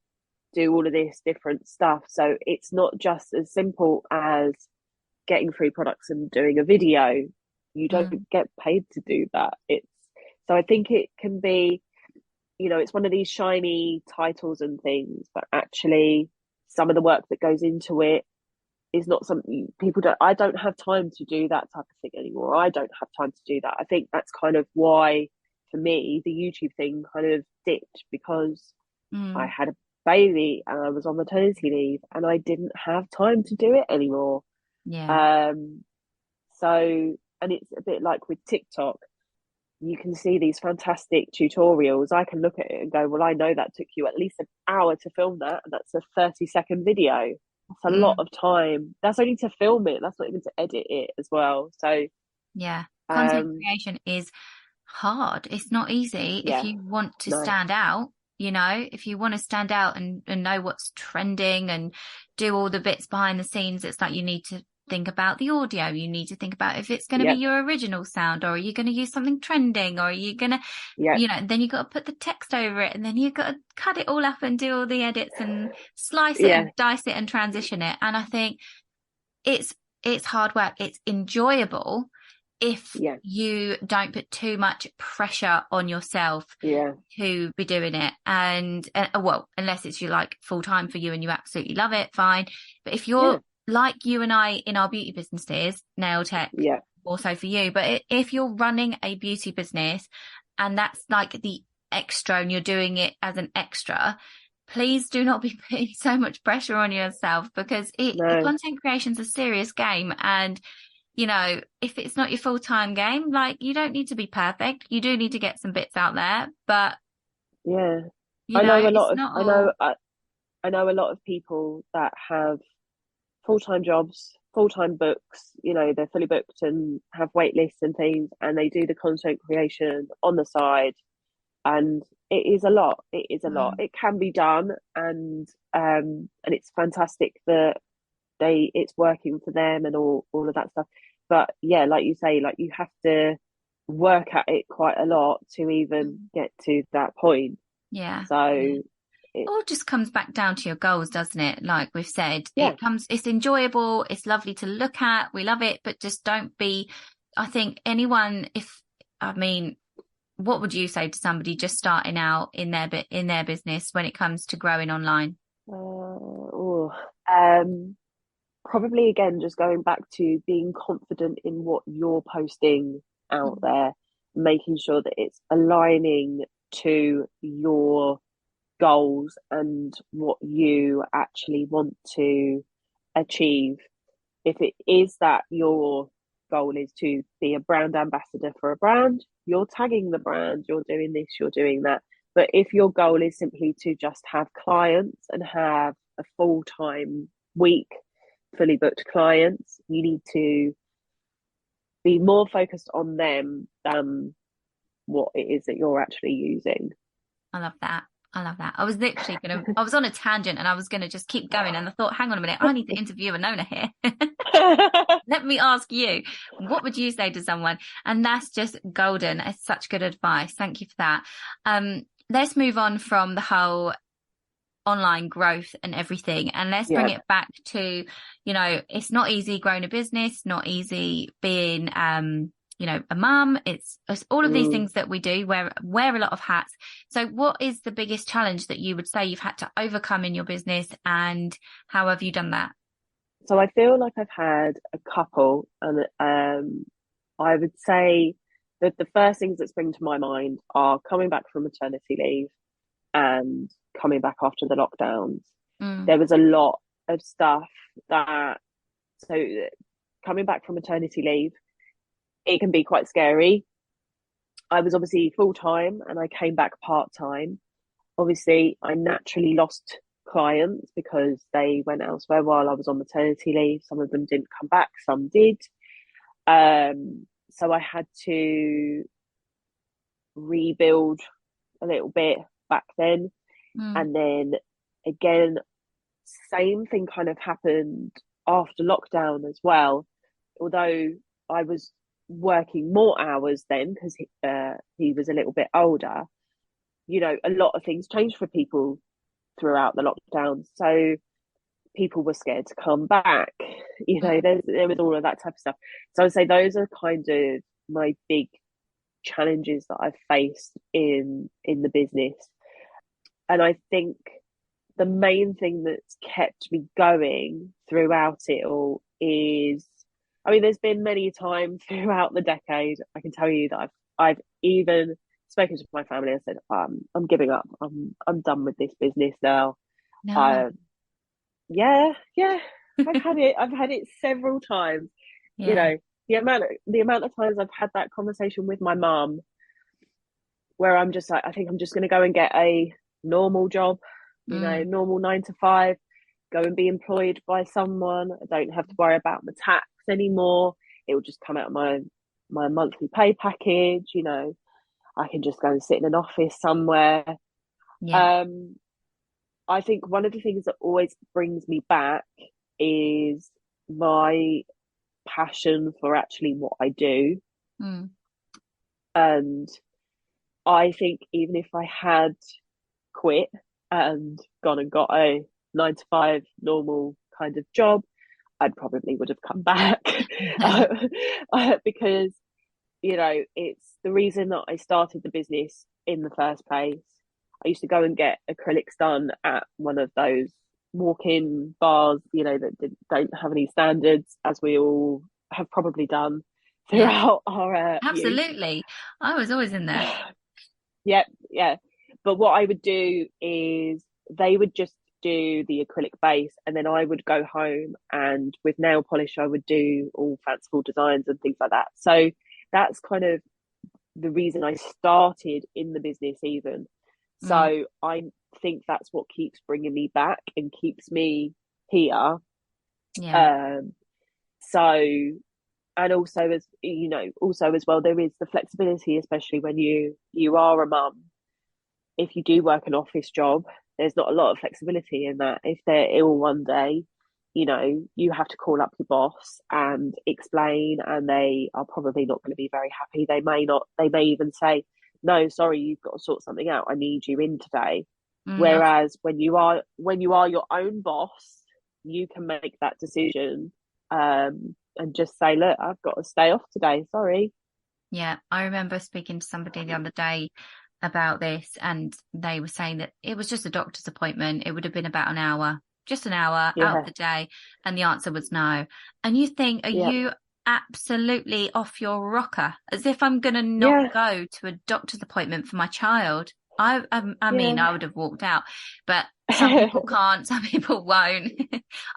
do all of this different stuff. So it's not just as simple as getting free products and doing a video. You Mm. don't get paid to do that. It's so I think it can be, it's one of these shiny titles and things, but actually some of the work that goes into it is not something people don't. I don't have time to do that type of thing anymore. I don't have time to do that. I think that's kind of why, for me, the YouTube thing kind of dipped, because I Mm. had a baby and I was on maternity leave and I didn't have time to do it anymore. Yeah. Um, so, and it's a bit like with TikTok, you can see these fantastic tutorials. I can look at it and go, well, I know that took you at least an hour to film that, and that's a 30-second video. That's a lot Mm. of time. That's only to film it. That's not even to edit it as well. So, Yeah. Content um, creation is hard. It's not easy if yeah, you want to no, stand out, if you want to stand out and know what's trending and do all the bits behind the scenes. It's like you need to think about the audio. You need to think about if it's going to be yeah, your original sound, or are you going to use something trending, or are you going to, yeah, then you got to put the text over it, and then you've got to cut it all up and do all the edits and slice it yeah, and dice it and transition it. And I think it's it's hard work. It's enjoyable if yeah, you don't put too much pressure on yourself yeah, to be doing it. And well, unless it's you like full time for you and you absolutely love it, fine. But if yeah, you're like you and I in our beauty businesses, nail tech, yeah, also for you, but if you're running a beauty business and that's like the extra and you're doing it as an extra, please do not be putting so much pressure on yourself, because no, content creation's a serious game. And if it's not your full-time game, like, you don't need to be perfect. You do need to get some bits out there, but yeah. I know a it's lot of, not all. I know a lot of people that have full-time jobs, full-time books, they're fully booked and have wait lists and things, and they do the content creation on the side. And it is a lot. It is a lot. Mm, It can be done, and it's fantastic that it's working for them and all of that stuff. But yeah, like you say, like, you have to work at it quite a lot to even mm, get to that point. yeah, yeah. So It it, all just comes back down to your goals, doesn't it? Like we've said, yeah, it's enjoyable, it's lovely to look at, we love it, but just don't be, I think anyone, I mean, what would you say to somebody just starting out in their business when it comes to growing online? oh, um, probably again, just going back to being confident in what you're posting out Mm. there, making sure that it's aligning to your goals and what you actually want to achieve. If it is that your goal is to be a brand ambassador for a brand, you're tagging the brand, you're doing this, you're doing that. But if your goal is simply to just have clients and have a full-time week, fully booked clients, you need to be more focused on them than what it is that you're actually using. I love that. I love that. I was on a tangent and I was gonna just keep going, and I thought, hang on a minute, I need to interview Anona here. Let me ask you, what would you say to someone? And that's just golden. It's such good advice. Thank you for that. Let's move on from the whole online growth and everything, and let's bring Yeah, it back to, it's not easy growing a business, not easy being a mum. It's all of these mm. things that we do, wear a lot of hats. So what is the biggest challenge that you would say you've had to overcome in your business, and how have you done that? So I feel like I've had a couple, and I would say that the first things that spring to my mind are coming back from maternity leave and coming back after the lockdowns. Mm, There was a lot of stuff that, so coming back from maternity leave, it can be quite scary. I was obviously full time and I came back part time. Obviously, I naturally lost clients because they went elsewhere while I was on maternity leave. Some of them didn't come back, some did. So I had to rebuild a little bit back then. mm, And then again, same thing kind of happened after lockdown as well. Although I was working more hours then because he was a little bit older, a lot of things changed for people throughout the lockdown. So people were scared to come back. There was all of that type of stuff. So I would say those are kind of my big challenges that I've faced in the business. And I think the main thing that's kept me going throughout it all is, I mean, there's been many times throughout the decade, I can tell you that I've even spoken to my family and said, I'm giving up. I'm done with this business now. No. Yeah, I've had it several times. Yeah. The amount of times I've had that conversation with my mum where I'm just like, I think I'm just going to go and get a normal job, normal 9 to 5, go and be employed by someone. I don't have to worry about my tax anymore. It will just come out of my monthly pay package. I can just go and sit in an office somewhere. Yeah. I think one of the things that always brings me back is my passion for actually what I do. And I think even if I had quit and gone and got a 9 to 5 normal kind of job, I'd probably would have come back because it's the reason that I started the business in the first place. I used to go and get acrylics done at one of those walk-in bars, that don't have any standards, as we all have probably done throughout our youth. Absolutely. I was always in there. Yeah. But what I would do is they would just do the acrylic base, and then I would go home and with nail polish I would do all fanciful designs and things like that. So that's kind of the reason I started in the business even. So I think that's what keeps bringing me back and keeps me here. So, and also as well, there is the flexibility, especially when you are a mum. If you do work an office job, there's not a lot of flexibility in that. If they're ill one day, you have to call up your boss and explain, and they are probably not going to be very happy. They may even say, no, sorry, you've got to sort something out. I need you in today. Whereas when you are your own boss, you can make that decision and just say, look, I've got to stay off today. Sorry. Yeah, I remember speaking to somebody the other day about this, and they were saying that it was just a doctor's appointment. It would have been about an hour, just an hour out of the day. And the answer was no. And you think, are you absolutely off your rocker? As if I'm going to not go to a doctor's appointment for my child. I mean, I would have walked out, but some people can't, some people won't.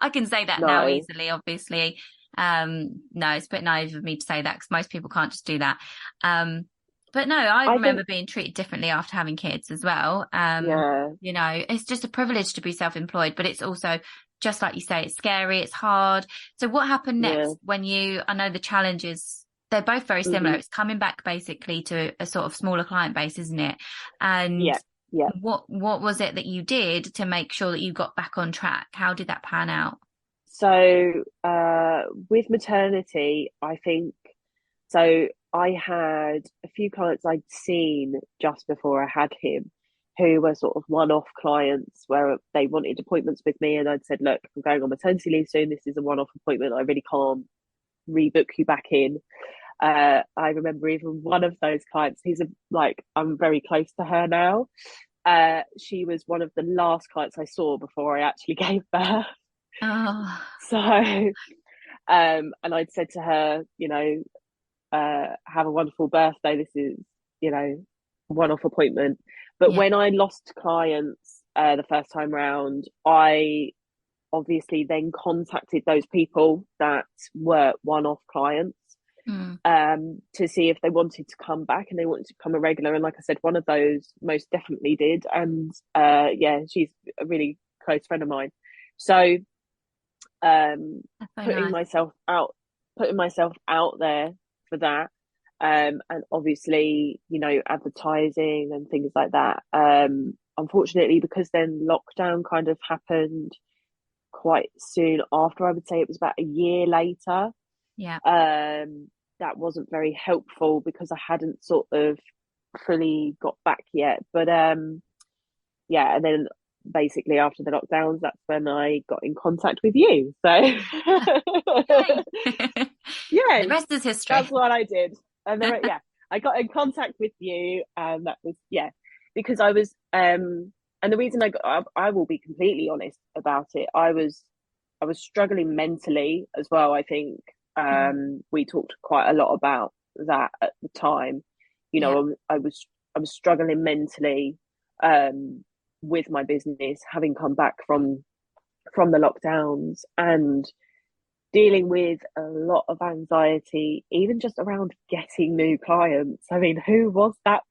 I can say that now easily, obviously. No, it's a bit naive of me to say that because most people can't just do that. But no, I remember being treated differently after having kids as well. It's just a privilege to be self-employed, but it's also, just like you say, it's scary, it's hard. So what happened next when I know the challenges, they're both very similar. It's coming back basically to a sort of smaller client base, isn't it? And what was it that you did to make sure that you got back on track? How did that pan out? So with maternity, I think, so I had a few clients I'd seen just before I had him who were sort of one-off clients where they wanted appointments with me, and I'd said, look, I'm going on maternity leave soon. This is a one-off appointment. I really can't rebook you back in. I remember even one of those clients, I'm very close to her now. She was one of the last clients I saw before I actually gave birth. So, and I'd said to her, have a wonderful birthday. This is, a one-off appointment. But when I lost clients the first time round, I obviously then contacted those people that were one-off clients to see if they wanted to come back and they wanted to become a regular. And like I said, one of those most definitely did. And she's a really close friend of mine. So putting myself out there for that, and obviously advertising and things like that. Unfortunately, because then lockdown kind of happened, quite soon after. I would say it was about a year later. Yeah. That wasn't very helpful because I hadn't sort of fully got back yet. But yeah, and then basically after the lockdowns, that's when I got in contact with you. So Yay. yeah, The rest is history. that's what I did. And then yeah, I got in contact with you, and that was yeah, because I was and the reason I will be completely honest about it. I was struggling mentally as well. I think we talked quite a lot about that at the time. You Yeah. know, I was struggling mentally with my business, having come back from the lockdowns and dealing with a lot of anxiety, even just around getting new clients. I mean, who was that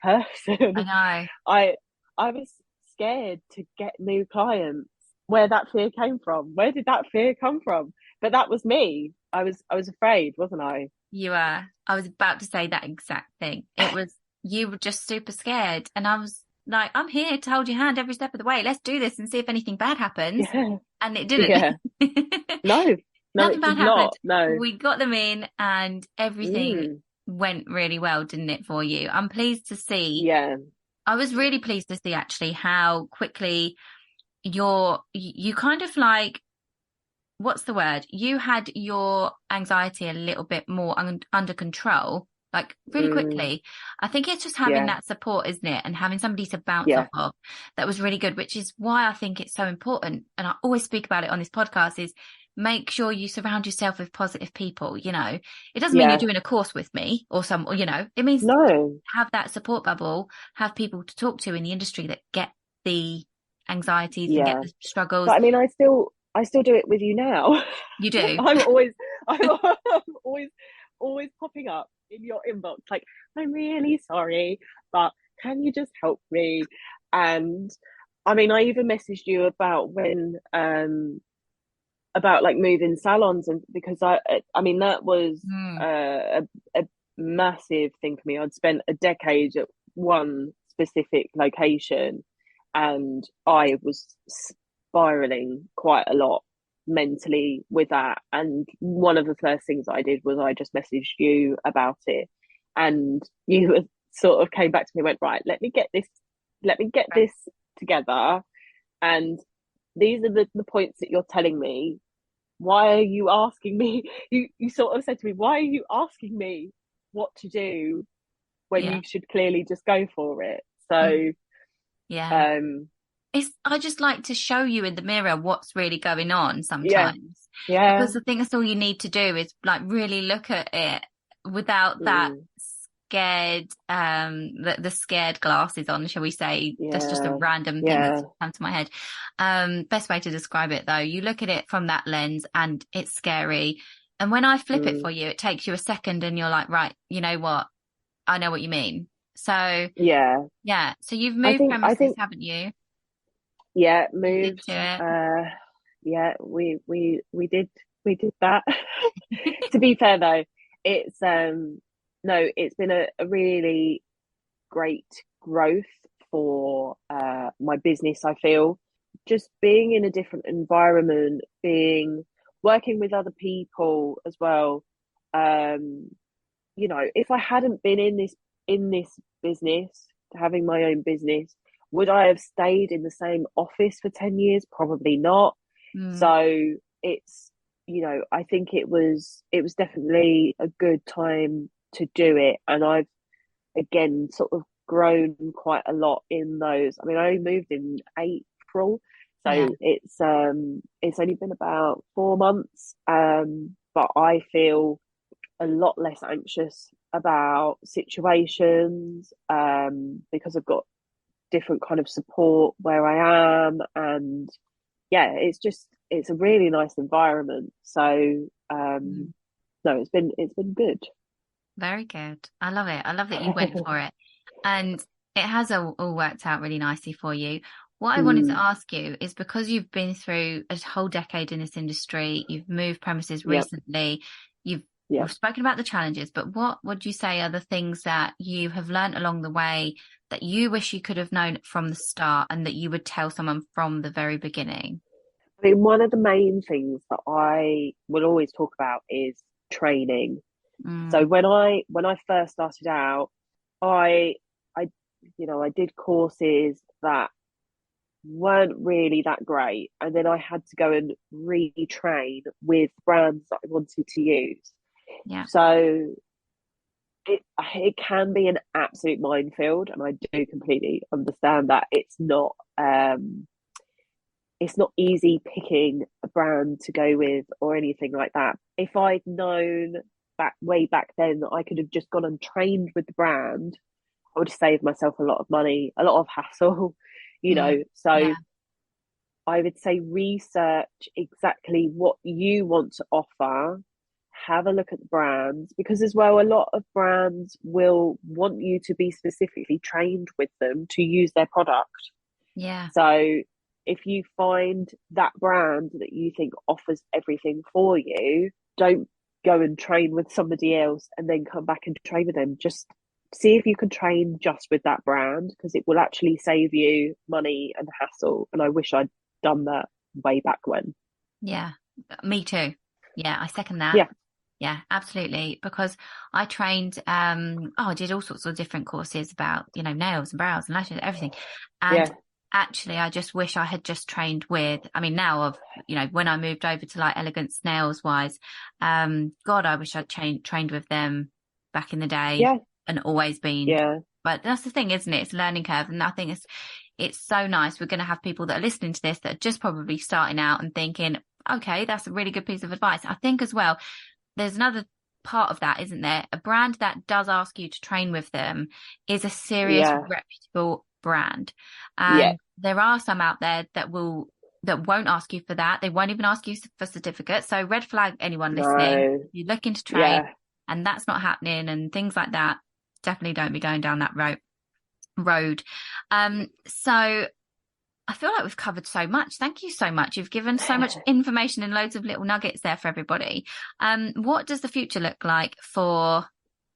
I person? know. I I was scared to get new clients. Where that fear came from? Where did that fear come from? But that was me. I was afraid, wasn't I? You were. I was about to say that exact thing. It was, you were just super scared. And I was like, I'm here to hold your hand every step of the way. Let's do this and see if anything bad happens. Yeah, And it didn't. yeah. No, no, Nothing it bad did happened. not. No. We got them in and everything Mm, went really well, didn't it, for you? I'm pleased to see. yeah. I was really pleased to see actually how quickly you kind of like, what's the word? You had your anxiety a little bit more under control, like really Mm, quickly. I think it's just having yeah, that support, isn't it? And having somebody to bounce off yeah, of that was really good, which is why I think it's so important. And I always speak about it on this podcast is make sure you surround yourself with positive people. You know, it doesn't mean you're yeah. doing a course with me or some, you know, it means No, have that support bubble, have people to talk to in the industry that get the anxieties and get yeah. the struggles. But I mean, I still do it with you now. You do. I'm always, I'm, I'm always, always popping up in your inbox. Like, I'm really sorry, but can you just help me? And I mean, I even messaged you about when, about like moving salons, and because I mean, that was Mm, a massive thing for me. I'd spent a decade at one specific location, and I was spiraling quite a lot mentally with that. And one of the first things I did was I just messaged you about it, and you sort of came back to me and went, right, let me get right. this together, and these are the points that you're telling me. Why are you asking me? You sort of said to me, why are you asking me what to do when Yeah. you should clearly just go for it? Mm, So yeah. um I just like to show you in the mirror what's really going on yeah, sometimes. yeah, Because I think that's all you need to do is like really look at it without that mm, scared, the scared glasses on, shall we say. That's just a yeah, random thing yeah, that's come to my head. Best way to describe it though, you look at it from that lens and it's scary. And when I flip it mm, for you, it takes you a second and you're like, right, you know what? I know what you mean. So yeah. yeah, so you've moved I premises, think haven't you? yeah, You did moved. do it. Yeah, we did that. To be fair though, it's no, it's been a really great growth for my business. I feel just being in a different environment, being working with other people as well. Um, you know, if I hadn't been in this business, having my own business, would I have stayed in the same office for 10 years? Probably not. Mm, So it's, you know, I think it was definitely a good time to do it. And I've again sort of grown quite a lot in those. I mean, I moved in April, yeah. so it's only been about 4 months. But I feel a lot less anxious about situations because I've got different kind of support where I am, and yeah, it's a really nice environment. So Mm, no, it's been good. very good. I love it. I love that you went for it. And it has all worked out really nicely for you. What I wanted to Mm, ask you is because you've been through a whole decade in this industry, you've moved premises yep, recently, we've yep. spoken about the challenges, but what would you say are the things that you have learned along the way that you wish you could have known from the start and that you would tell someone from the very beginning? I mean, one of the main things that I will always talk about is training. So Mm, when I first started out, I I I did courses that weren't really that great, and then I had to go and retrain with brands that I wanted to use. yeah, So it can be an absolute minefield, and I do completely understand that it's not easy picking a brand to go with or anything like that. If I'd known way back then that I could have just gone and trained with the brand, I would have saved myself a lot of money, a lot of hassle, mm, So yeah, I would say research exactly what you want to offer. Have a look at the brands, because as well, a lot of brands will want you to be specifically trained with them to use their product. yeah, So if you find that brand that you think offers everything for you, don't go and train with somebody else and then come back and train with them. Just see if you can train just with that brand, because it will actually save you money and hassle. And I wish I'd done that way back when. yeah. Me too. Yeah, I second that. Yeah, Yeah, absolutely. Because I trained, I did all sorts of different courses about, nails and brows and lashes, everything. And yeah, actually, I just wish I had just trained with, I mean, now of, when I moved over to like Elegance Nails wise, God, I wish I'd trained with them back in the day yeah, and always been. yeah, But that's the thing, isn't it? It's a learning curve. And I think it's so nice. We're going to have people that are listening to this that are just probably starting out and thinking, okay, that's a really good piece of advice. I think as well, there's another part of that, isn't there? A brand that does ask you to train with them is a serious, yeah, reputable brand. yeah. And there are some out there that won't ask you for that. They won't even ask you for certificates. So red flag anyone listening. No, You're looking to train yeah. and that's not happening and things like that. Definitely don't be going down that road. So I feel like we've covered so much. Thank you so much. You've given so much information and loads of little nuggets there for everybody. What does the future look like for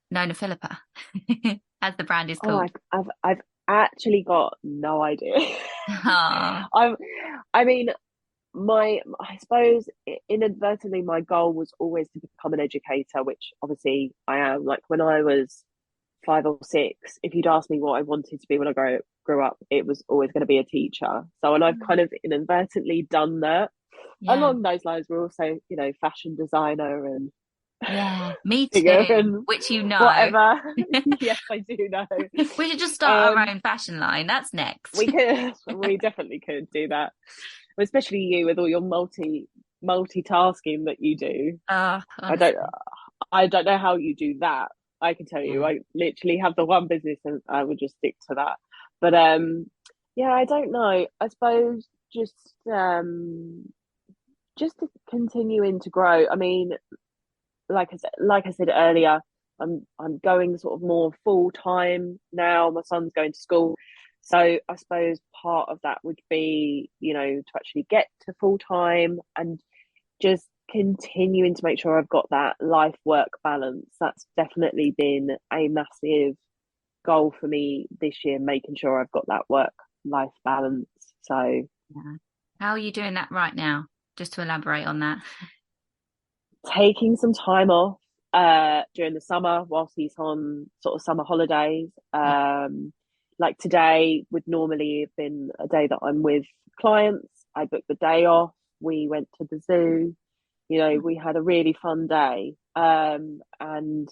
Nona Philippa, as the brand is Oh, called? I've actually got no idea. Ah, I'm, I mean, I suppose inadvertently, my goal was always to become an educator, which obviously I am. Like when I was 5 or 6, if you'd asked me what I wanted to be when I grew up, it was always going to be a teacher. So, and I've kind of inadvertently done that. yeah, Along those lines, we're also, fashion designer and yeah, me singer too. and Which you know, whatever. Yes, I do know. we should just start our Um, own fashion line. That's next. we could, we definitely could do that, especially you with all your multitasking that you do. Oh, I don't, honestly, I don't know how you do that. I can tell you, yeah, I literally have the one business, and I would just stick to that. But yeah, I don't know. I suppose just just to continuing to grow. I mean, like I said earlier, I'm going sort of more full time now. My son's going to school, so I suppose part of that would be, to actually get to full time and just continuing to make sure I've got that life work balance. That's definitely been a massive goal for me this year, making sure I've got that work life balance. So yeah. How are you doing that right now? Just to elaborate on that. taking some time off during the summer whilst he's on sort of summer holidays. Yeah. Like today would normally have been a day that I'm with clients. I booked the day off. We went to the zoo. We had a really fun day. And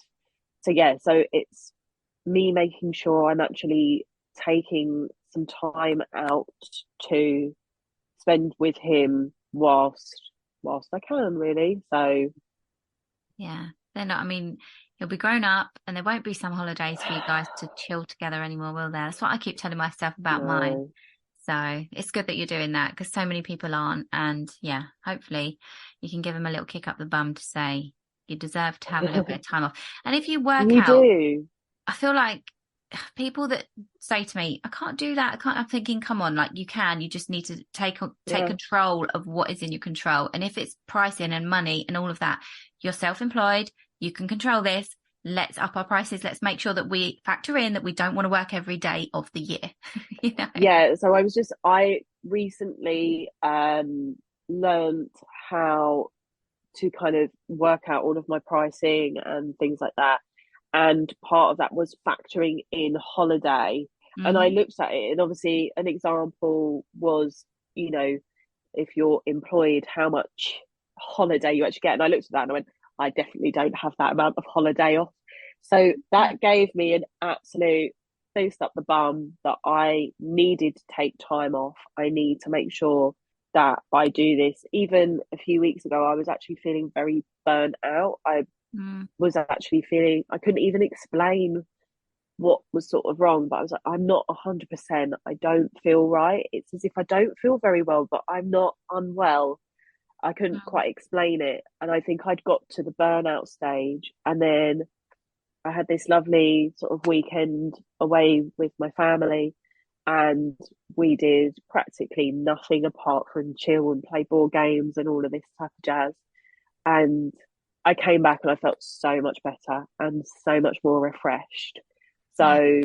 so yeah, so it's me making sure I'm actually taking some time out to spend with him whilst I can, really. So Yeah. They're not, I mean, he'll be grown up and there won't be some holidays for you guys to chill together anymore, will there? That's what I keep telling myself about mine. no. So it's good that you're doing that because so many people aren't. And yeah, hopefully you can give them a little kick up the bum to say you deserve to have a little bit of time off. And if you work You out, do. I feel like people that say to me, I can't do that. I can't, I'm thinking, come on, like you can, you just need to take Yeah. control of what is in your control. And if it's pricing and money and all of that, you're self-employed, you can control this. Let's up our prices. Let's make sure that we factor in that we don't want to work every day of the year. you know? Yeah. So I recently learned how to kind of work out all of my pricing and things like that. And part of that was factoring in holiday. And I Hmm. looked at it, and obviously, an example was, you know, if you're employed, how much holiday you actually get. And I looked at that and I went, I definitely don't have that amount of holiday off. So Yeah. that gave me an absolute boost up the bum that I needed to take time off. I need to make sure that I do this. Even a few weeks ago, I was actually feeling very burnt out. I Mm. was actually feeling, I couldn't even explain what was sort of wrong, but I was like, I'm not 100%. I don't feel right. It's as if I don't feel very well, but I'm not unwell. I couldn't Mm. quite explain it. And I think I'd got to the burnout stage. And then I had this lovely sort of weekend away with my family. And we did practically nothing apart from chill and play board games and all of this type of jazz. And I came back and I felt so much better and so much more refreshed. Yeah. So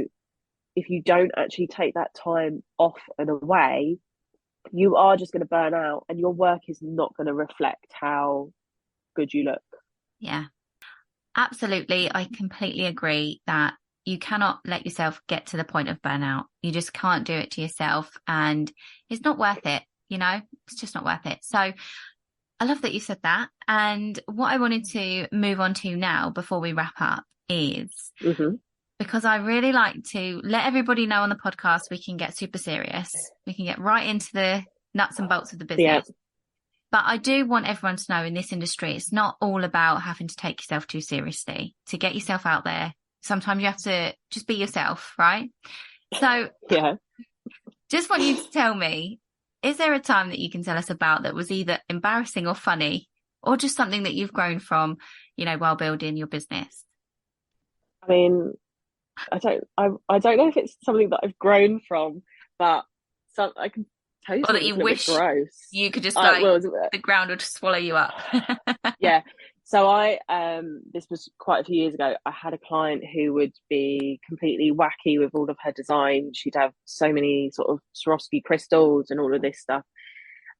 if you don't actually take that time off and away, you are just going to burn out and your work is not going to reflect how good you look. Yeah. Absolutely. I completely agree that you cannot let yourself get to the point of burnout. You just can't do it to yourself, and it's not worth it. It's just not worth it. So I love that you said that. And what I wanted to move on to now before we wrap up is, Mm-hmm. because I really like to let everybody know on the podcast, we can get super serious. We can get right into the nuts and bolts of the Yeah. business. But I do want everyone to know, in this industry, it's not all about having to take yourself too seriously. To get yourself out there, sometimes you have to just be yourself, right? So Yeah. just want you to tell me, is there a time that you can tell us about that was either embarrassing or funny, or just something that you've grown from, while building your business? I mean, I don't know if it's something that I've grown from, but I can tell you Or that something you that's a little bit wish gross. you could just I like well, the ground would swallow you up? yeah. So I this was quite a few years ago. I had a client who would be completely wacky with all of her design. She'd have so many sort of Swarovski crystals and all of this stuff.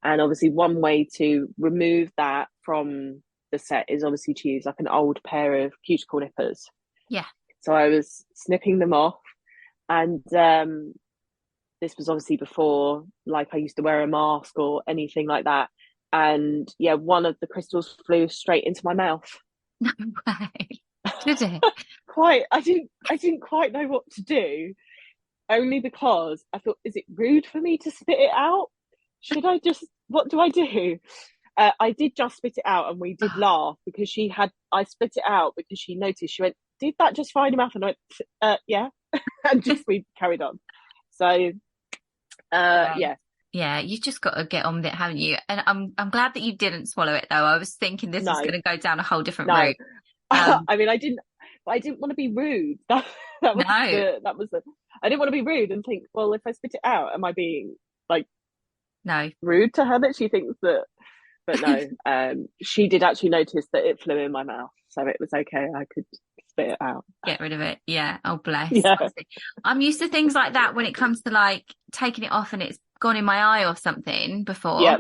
And obviously one way to remove that from the set is obviously to use like an old pair of cuticle nippers. Yeah. So I was snipping them off, and this was obviously before like I used to wear a mask or anything like that. And yeah, one of the crystals flew straight into my mouth. No way. Did it? Quite, I didn't quite know what to do. Only because I thought, is it rude for me to spit it out? Should I just? What do I do? I did just spit it out, and we did laugh because I spit it out because she noticed. She went, "Did that just find him out?" And I went, "Yeah," and just we carried on. So, Yeah. yeah, Yeah, you've just got to get on with it, haven't you? And I'm glad that you didn't swallow it, though. I was thinking this was no, going to go down a whole different no. route. I mean, I didn't want to be rude. No, That was the. I didn't want to be rude and think, well, if I spit it out, am I being like no. rude to her that she thinks that? But no, she did actually notice that it flew in my mouth, so it was okay. I could spit it out. Get rid of it. Yeah. Oh, bless. Yeah, Honestly, I'm used to things like that when it comes to like taking it off and it's gone in my eye or something before. yeah,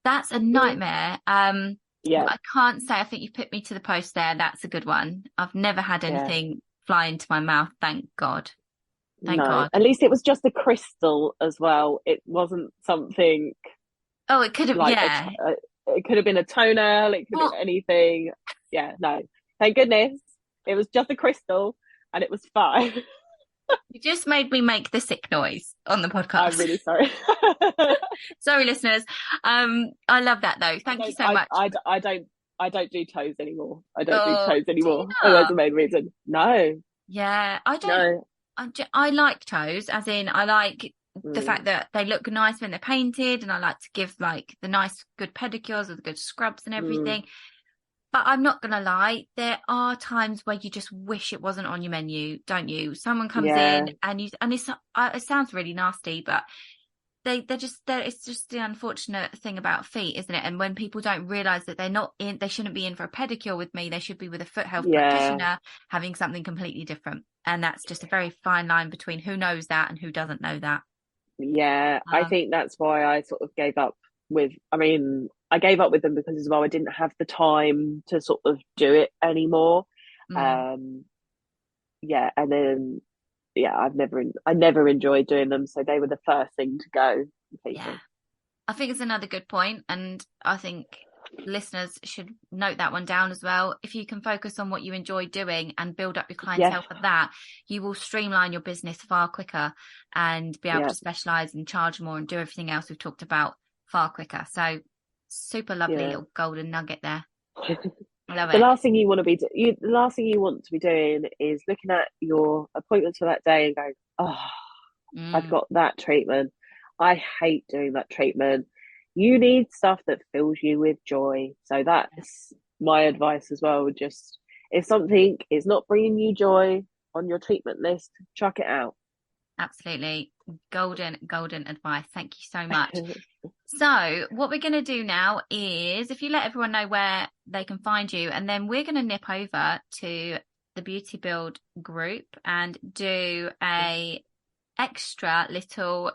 That's a nightmare. yeah, I can't say I think you put me to the post there. That's a good one. I've never had yeah. anything fly into my mouth. Thank God. Thank No, God. at least it was just a crystal as well. It wasn't something Oh, it could have, like yeah. it could have been a toenail. It could have Well, been anything. Yeah, no. Thank goodness it was just a crystal, and it was fine. you just made me make the sick noise on the I'm podcast. really sorry. Sorry, listeners. I love that though. Thank you so much. I don't do toes anymore. I don't do Oh, toes do you anymore. And that's not? the main reason. No, Yeah, I don't. no. I like toes, as in I like the Mm, fact that they look nice when they're painted, and I like to give like the nice, good pedicures with the good scrubs and mm, everything. But I'm not gonna lie, there are times where you just wish it wasn't on your menu, don't you? Someone comes yeah, in and it sounds really nasty, but it's just the unfortunate thing about feet, isn't it? And when people don't realize that they shouldn't be in for a pedicure with me, they should be with a foot health yeah, practitioner having something completely different. And that's just a very fine line between who knows that and who doesn't know that. yeah. I Um, think that's why I sort of gave up with, I mean, I gave up with them because as well I didn't have the time to sort of do it anymore. Mm, Um, yeah, and then yeah, I never enjoyed doing them, so they were the first thing to go yeah. completely. I think it's another good point, and I think listeners should note that one down as well. If you can focus on what you enjoy doing and build up your Yeah, clientele for that, you will streamline your business far quicker and be able yeah, to specialize and charge more and do everything else we've talked about far quicker. So super lovely yeah. little golden nugget there. I love The it. last thing you want to be the last thing you want to be doing is looking at your appointments for that day and going, oh, I've Mm, got that treatment. I hate doing that treatment. You need stuff that fills you with joy. So yeah, that's my advice as well. Just if something is not bringing you joy on your treatment list, chuck it out. absolutely. Golden advice. Thank you so much. So, what we're going to do now is if you let everyone know where they can find you, and then we're going to nip over to the Beauty Build group and do a extra little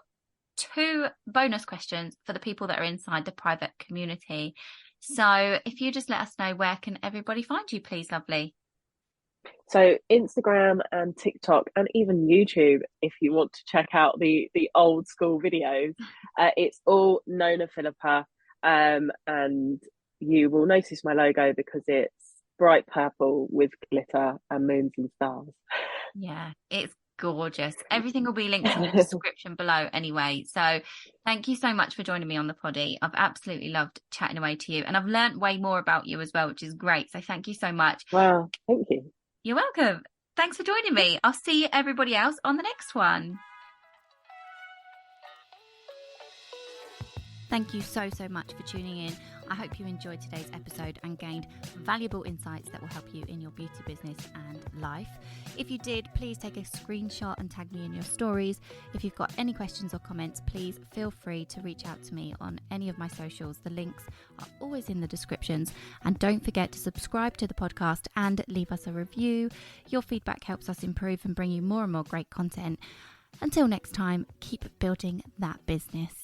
2 bonus questions for the people that are inside the private community. So, if you just let us know, where can everybody find you, please, lovely? So Instagram and TikTok and even YouTube, if you want to check out the old school videos, it's all Nona Philippa, and you will notice my logo because it's bright purple with glitter and moons and stars. Yeah, it's gorgeous. Everything will be linked in the description below anyway. So thank you so much for joining me on the poddy. I've absolutely loved chatting away to you, and I've learnt way more about you as well, which is great. So thank you so much. Wow, thank you. You're welcome. Thanks for joining me. I'll see everybody else on the next one. Thank you so much for tuning in. I hope you enjoyed today's episode and gained valuable insights that will help you in your beauty business and life. If you did, please take a screenshot and tag me in your stories. If you've got any questions or comments, please feel free to reach out to me on any of my socials. The links are always in the descriptions. And don't forget to subscribe to the podcast and leave us a review. Your feedback helps us improve and bring you more and more great content. Until next time, keep building that business.